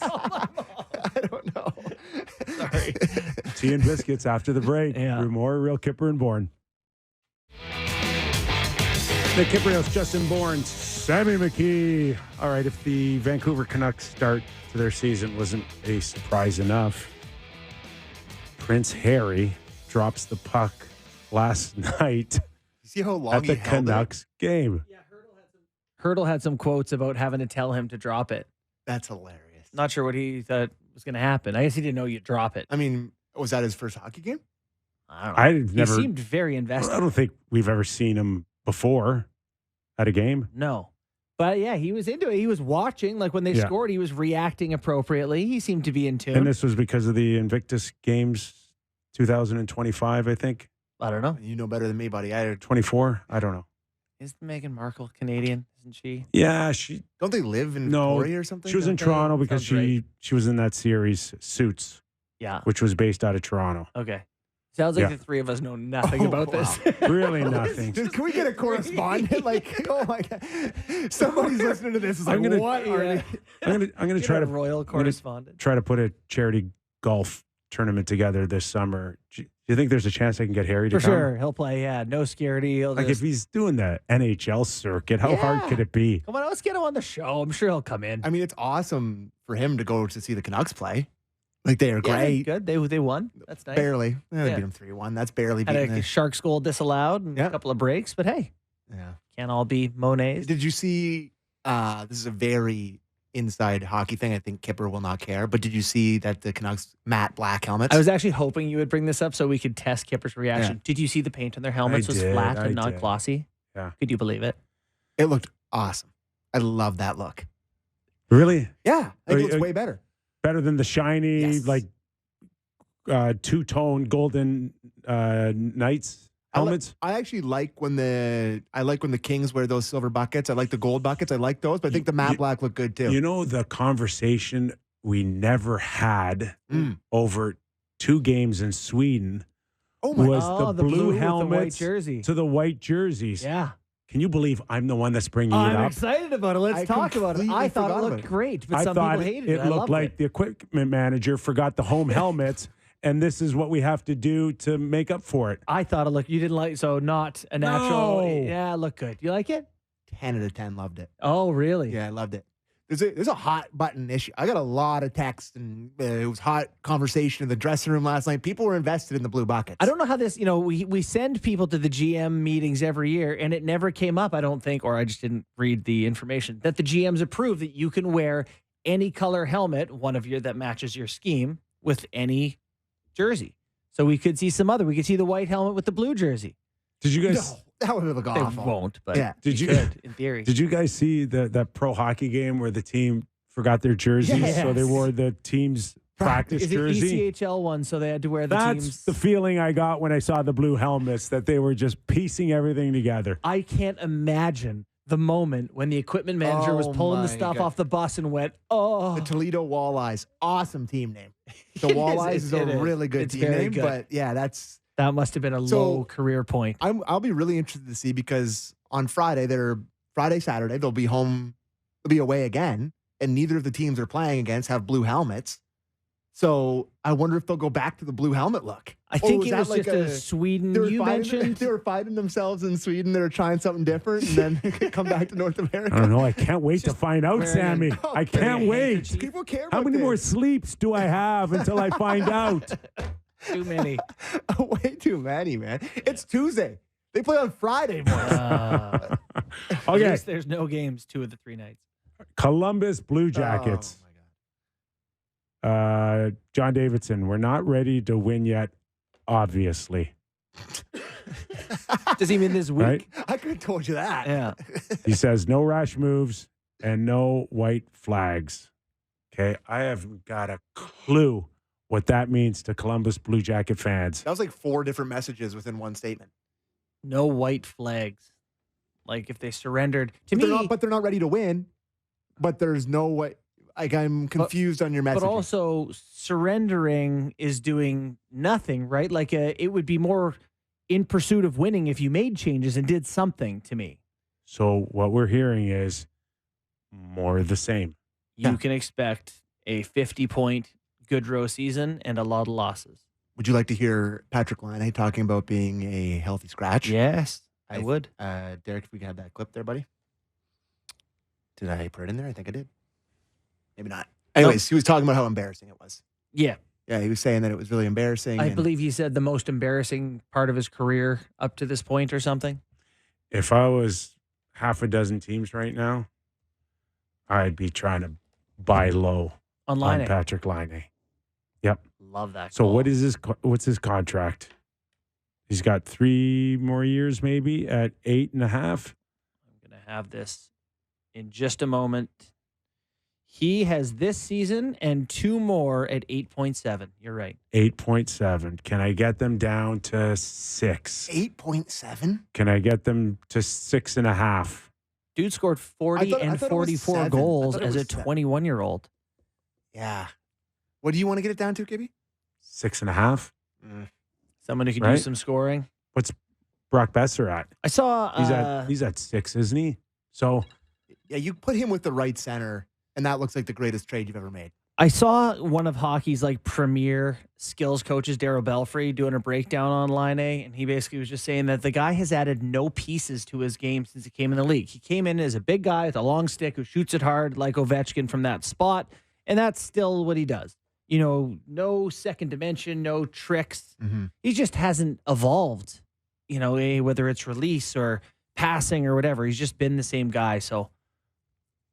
Speaker 2: I don't know. Sorry.
Speaker 1: Tea and biscuits after the break.
Speaker 2: Yeah.
Speaker 1: More Real Kyper and Bourne. The Kypreos, Justin Bourne, Sammy McKee. All right, if the Vancouver Canucks start to their season wasn't a surprise enough, Prince Harry drops the puck last night
Speaker 3: you see how long
Speaker 1: at the Canucks game.
Speaker 2: Yeah, Hurdle had some quotes about having to tell him to drop it.
Speaker 3: That's hilarious.
Speaker 2: Not sure what he thought was going to happen. I guess he didn't know you'd drop it.
Speaker 3: I mean, was that his first hockey game?
Speaker 2: I don't know. He seemed very invested.
Speaker 1: I don't think we've ever seen him before at a game.
Speaker 2: No. But yeah, he was into it. He was watching. Like when they scored, he was reacting appropriately. He seemed to be in tune.
Speaker 1: And this was because of the Invictus Games 2025, I think.
Speaker 2: I don't know.
Speaker 3: You know better than me, buddy.
Speaker 1: 24? I don't know.
Speaker 2: Is Meghan Markle Canadian? isn't she?
Speaker 1: Yeah, she.
Speaker 3: Don't they live in
Speaker 1: No,
Speaker 3: Victoria or something?
Speaker 1: She was in
Speaker 2: Don't they?
Speaker 1: Toronto because
Speaker 2: Sounds right.
Speaker 1: she was in that series Suits,
Speaker 2: Yeah.
Speaker 1: which was based out of Toronto.
Speaker 2: Okay. Sounds like
Speaker 1: Yeah.
Speaker 2: the three of us know nothing about this.
Speaker 1: Really nothing.
Speaker 3: Dude, can we get a correspondent? Like, oh my god, somebody's listening to this. Is
Speaker 1: I'm
Speaker 3: like,
Speaker 1: gonna-
Speaker 3: what are they?
Speaker 1: I'm gonna
Speaker 2: Get
Speaker 1: try
Speaker 2: a
Speaker 1: to
Speaker 2: royal correspondent.
Speaker 1: try to put a charity golf tournament together this summer. Do you think there's a chance I can get Harry to
Speaker 2: For
Speaker 1: come?
Speaker 2: sure. He'll play, yeah. No scaredy. He'll
Speaker 1: Like
Speaker 2: just,
Speaker 1: if he's doing the NHL circuit, how hard
Speaker 2: Yeah.
Speaker 1: could it be?
Speaker 2: come on, let's get him on the show. I'm sure he'll come in.
Speaker 3: I mean, it's awesome for him to go to see the Canucks play. Like they are
Speaker 2: Yeah,
Speaker 3: great.
Speaker 2: good. They won. That's nice.
Speaker 3: Barely. They
Speaker 2: Yeah.
Speaker 3: beat them 3-1. That's barely
Speaker 2: Had
Speaker 3: beating
Speaker 2: a
Speaker 3: the.
Speaker 2: Sharks goal disallowed and
Speaker 3: Yeah.
Speaker 2: a couple of breaks, but hey,
Speaker 3: Yeah.
Speaker 2: can't all be Monets.
Speaker 3: Did you see? This is a very inside hockey thing. I think Kyper will not care. But did you see that the Canucks matte black helmets?
Speaker 2: I was actually hoping you would bring this up so we could test Kipper's reaction.
Speaker 3: Yeah.
Speaker 2: Did you see the paint on their helmets was
Speaker 1: did,
Speaker 2: flat
Speaker 1: I
Speaker 2: and not
Speaker 1: did.
Speaker 2: glossy?
Speaker 1: Yeah.
Speaker 2: Could you believe it?
Speaker 3: It looked awesome. I love that look.
Speaker 1: Really?
Speaker 3: Yeah, it
Speaker 1: Are
Speaker 3: looks
Speaker 1: you-
Speaker 3: way better.
Speaker 1: Better than the shiny,
Speaker 3: Yes.
Speaker 1: like two-tone golden Knights helmets?
Speaker 3: I actually like when the Kings wear those silver buckets. I like the gold buckets. I like those, but I think the matte black look good too.
Speaker 1: You know the conversation we never had
Speaker 3: Mm.
Speaker 1: over 2 games in Sweden
Speaker 3: Oh my!
Speaker 1: was
Speaker 2: Oh,
Speaker 1: the blue
Speaker 2: with the white
Speaker 1: helmets
Speaker 2: jersey.
Speaker 1: to the white jerseys.
Speaker 2: Yeah.
Speaker 1: Can you believe I'm the one that's bringing it
Speaker 2: I'm
Speaker 1: up?
Speaker 2: excited about it. Let's
Speaker 3: I
Speaker 2: talk about it.
Speaker 3: completely
Speaker 2: I thought it
Speaker 3: forgot
Speaker 2: looked
Speaker 3: about it.
Speaker 2: great, but
Speaker 1: I
Speaker 2: some
Speaker 1: thought
Speaker 2: people hated it.
Speaker 1: it
Speaker 2: I
Speaker 1: looked
Speaker 2: loved
Speaker 1: like
Speaker 2: it.
Speaker 1: the equipment manager forgot the home helmets, and this is what we have to do to make up for it.
Speaker 2: I thought it looked. You didn't like so not a natural.
Speaker 1: No.
Speaker 2: Yeah, it looked good. You like it?
Speaker 3: 10 out of 10 loved it.
Speaker 2: Oh, really?
Speaker 3: Yeah, I loved it. There's a hot button issue. I got a lot of texts and it was hot conversation in the dressing room last night. People were invested in the blue buckets.
Speaker 2: I don't know how this. We send people to the GM meetings every year, and it never came up. I don't think, or I just didn't read the information that the GMs approve that you can wear any color helmet, one of your that matches your scheme with any jersey. So we could see some other. We could see the white helmet with the blue jersey.
Speaker 1: Did you guys?
Speaker 3: No, that would look
Speaker 2: They
Speaker 3: awful.
Speaker 2: won't, but
Speaker 3: Yeah.
Speaker 1: Did you?
Speaker 2: could in theory.
Speaker 1: Did you guys see that pro hockey game where the team forgot their jerseys, so they
Speaker 2: Yes.
Speaker 1: wore the team's practice
Speaker 2: Is it
Speaker 1: jersey?
Speaker 2: ECHL one? So they had to wear the
Speaker 1: That's
Speaker 2: team's.
Speaker 1: the feeling I got when I saw the blue helmets, that they were just piecing everything together.
Speaker 2: I can't imagine the moment when the equipment manager was
Speaker 3: Oh
Speaker 2: pulling the
Speaker 3: my
Speaker 2: stuff
Speaker 3: God.
Speaker 2: off the bus and went, "Oh,
Speaker 3: The Toledo Walleyes. Awesome team name. The Walleyes is a
Speaker 2: it is.
Speaker 3: really good
Speaker 2: It's
Speaker 3: team
Speaker 2: very
Speaker 3: name,
Speaker 2: good.
Speaker 3: but yeah, that's
Speaker 2: that must have been a
Speaker 3: So-
Speaker 2: low career point."
Speaker 3: I'll be really interested to see because on Friday, Saturday, they'll be home, they'll be away again, and neither of the teams they're playing against have blue helmets. So I wonder if they'll go back to the blue helmet look.
Speaker 2: I
Speaker 3: Or
Speaker 2: think it
Speaker 3: that
Speaker 2: was
Speaker 3: like
Speaker 2: just a Sweden.
Speaker 3: they were
Speaker 2: You
Speaker 3: fighting-
Speaker 2: mentioned
Speaker 3: they were fighting themselves in Sweden. They were trying something different, and then come back to North America.
Speaker 1: I don't know. I can't wait to find out,
Speaker 2: wearing
Speaker 1: Sammy.
Speaker 3: a-
Speaker 1: I can't
Speaker 2: a
Speaker 1: wait.
Speaker 2: handkerchief.
Speaker 3: People care
Speaker 1: How
Speaker 3: about
Speaker 1: many more
Speaker 3: this.
Speaker 1: sleeps do I have until I find out?
Speaker 2: too many.
Speaker 3: Way too many, man. It's Tuesday. They play on Friday, boys.
Speaker 2: At
Speaker 1: Okay,
Speaker 2: least there's no games 2 of the 3 nights.
Speaker 1: Columbus Blue Jackets.
Speaker 3: Oh, my God.
Speaker 1: John Davidson, we're not ready to win yet, obviously.
Speaker 2: Does he mean this week?
Speaker 1: Right?
Speaker 3: I could have told you that.
Speaker 2: Yeah.
Speaker 1: He says no rash moves and no white flags. Okay, I haven't got a clue what that means to Columbus Blue Jacket fans.
Speaker 3: That was like 4 different messages within one statement.
Speaker 2: No white flags. Like if they surrendered to
Speaker 3: But they're not ready to win. But there's no way. Like I'm confused on your message.
Speaker 2: but also surrendering is doing nothing, right? Like it would be more in pursuit of winning if you made changes and did something to me.
Speaker 1: So what we're hearing is more of the same.
Speaker 2: You can expect a 50-point Goodrow season and a lot of losses.
Speaker 3: Would you like to hear Patrick Laine talking about being a healthy scratch?
Speaker 2: Yes, I would.
Speaker 3: Derek, if we can have that clip there, buddy. Did I put it in there? I think I did. Maybe not. Anyways, he was talking about how embarrassing it was.
Speaker 2: Yeah.
Speaker 3: Yeah, he was saying that it was really embarrassing.
Speaker 2: I
Speaker 3: and-
Speaker 2: believe he said the most embarrassing part of his career up to this point or something.
Speaker 1: If I was half a dozen teams right now, I'd be trying to buy low
Speaker 2: On
Speaker 1: on
Speaker 2: Laine.
Speaker 1: Patrick Laine. Yep.
Speaker 2: Love that.
Speaker 1: So
Speaker 2: call.
Speaker 1: what's his contract? He's got 3 more years, maybe at 8.5.
Speaker 2: I'm going to have this in just a moment. He has this season and 2 more at 8.7. You're right.
Speaker 1: 8.7. Can I get them down to 6?
Speaker 3: 8.7?
Speaker 1: Can I get them to 6.5?
Speaker 2: Dude scored 40 and 44 goals as a 21-year-old.
Speaker 3: Yeah. What do you want to get it down to, Kibby?
Speaker 1: 6.5.
Speaker 2: Someone who could use some scoring.
Speaker 1: What's Brock Besser at?
Speaker 2: I saw
Speaker 1: he's at 6, isn't he? So
Speaker 3: yeah, you put him with the right center, and that looks like the greatest trade you've ever made.
Speaker 2: I saw one of hockey's like premier skills coaches, Darryl Belfry, doing a breakdown on Line A, and he basically was just saying that the guy has added no pieces to his game since he came in the league. He came in as a big guy with a long stick who shoots it hard like Ovechkin from that spot, and that's still what he does. You know, no second dimension, no tricks.
Speaker 3: Mm-hmm.
Speaker 2: He just hasn't evolved, you know, whether it's release or passing or whatever. He's just been the same guy. So,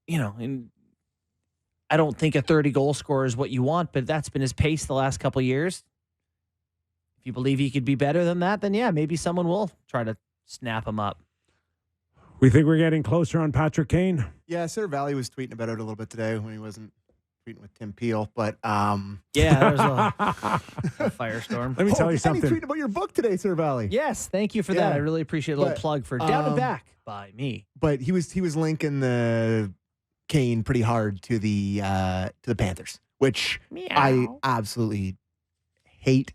Speaker 2: you know, and I don't think a 30-goal scorer is what you want, but that's been his pace the last couple of years. If you believe he could be better than that, then yeah, maybe someone will try to snap him up.
Speaker 1: We think we're getting closer on Patrick Kane?
Speaker 3: Yeah, Cedar Valley was tweeting about it a little bit today when he wasn't tweeting with Tim Peel, but
Speaker 2: yeah, there's a firestorm.
Speaker 1: Let me tell you something.
Speaker 3: And he tweeted about your book today, Cedar Valley.
Speaker 2: Yes, thank you for that. I really appreciate a little plug for Down and Back by me.
Speaker 3: But he was linking the Kane pretty hard to the Panthers, which I absolutely hate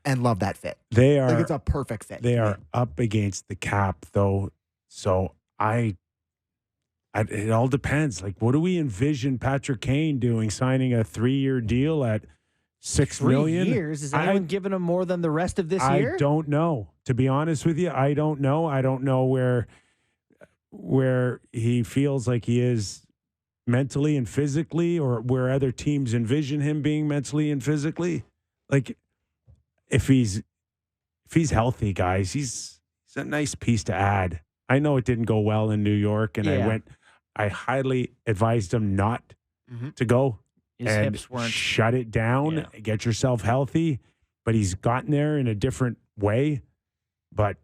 Speaker 3: and love that fit.
Speaker 1: They are
Speaker 3: it's a perfect fit.
Speaker 1: They are up against the cap though, so it all depends. Like, what do we envision Patrick Kane doing? Signing a 3-year deal at $6 million?
Speaker 2: 3 years? Is anyone giving him more than the rest of this year?
Speaker 1: I don't know. To be honest with you, I don't know. I don't know where he feels like he is mentally and physically, or where other teams envision him being mentally and physically. Like, if he's healthy, guys, he's a nice piece to add. I know it didn't go well in New York, and I highly advised him not to go.
Speaker 2: His hips weren't.
Speaker 1: Shut it down. Yeah. Get yourself healthy. But he's gotten there in a different way. But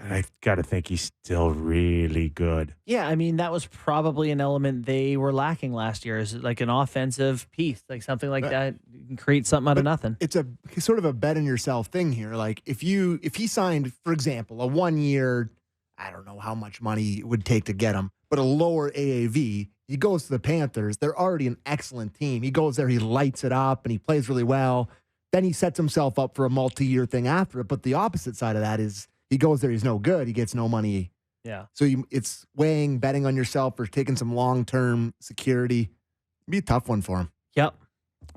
Speaker 1: I got to think he's still really good.
Speaker 2: Yeah, I mean, that was probably an element they were lacking last year, is like an offensive piece, like something like that. You can create something out of nothing.
Speaker 3: It's sort of a bet on yourself thing here. Like if he signed, for example, a 1-year, I don't know how much money it would take to get him, but a lower AAV, he goes to the Panthers. They're already an excellent team. He goes there, he lights it up, and he plays really well. Then he sets himself up for a multi-year thing after it. But the opposite side of that is he goes there, he's no good. He gets no money.
Speaker 2: Yeah.
Speaker 3: So it's betting on yourself or taking some long-term security. It'd be a tough one for him.
Speaker 2: Yep.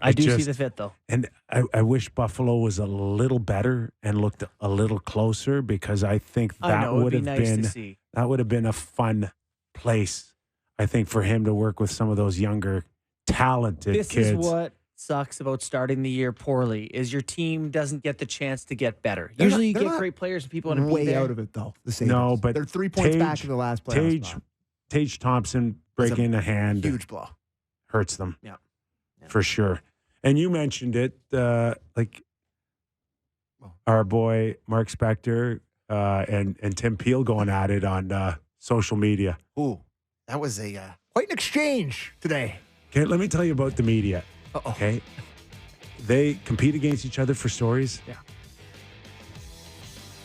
Speaker 2: I do see the fit, though.
Speaker 1: And I wish Buffalo was a little better and looked a little closer, because I think that would have been a fun place, I think, for him to work with some of those younger, talented kids.
Speaker 2: This is what sucks about starting the year poorly, is your team doesn't get the chance to get better. Usually you get great players and people want to be
Speaker 3: way
Speaker 2: there.
Speaker 3: out of it, though.
Speaker 1: No, but
Speaker 3: they're 3 points back in the last playoff spot.
Speaker 1: Tage Thompson breaking a hand.
Speaker 3: Huge blow.
Speaker 1: Hurts them.
Speaker 3: Yeah.
Speaker 1: For sure. And you mentioned it, our boy Mark Spector and Tim Peel going at it on social media.
Speaker 3: Ooh, that was quite an exchange today.
Speaker 1: Okay, let me tell you about the media.
Speaker 3: Uh-oh.
Speaker 1: Okay, they compete against each other for stories.
Speaker 2: Yeah.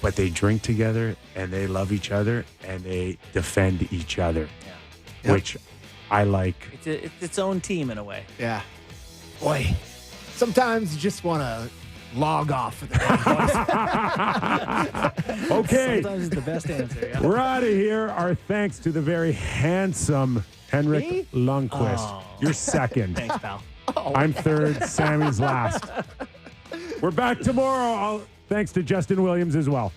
Speaker 1: But they drink together, and they love each other, and they defend each other, which I like.
Speaker 2: It's its own team in a way.
Speaker 3: Yeah. Boy, sometimes you just want to log off for the day.
Speaker 1: Okay.
Speaker 2: Sometimes it's the best answer. Yeah.
Speaker 1: We're out of here. Our thanks to the very handsome Henrik Lundqvist.
Speaker 2: Oh.
Speaker 1: You're second.
Speaker 2: Thanks, pal.
Speaker 1: I'm third. Sammy's last. We're back tomorrow. Thanks to Justin Williams as well.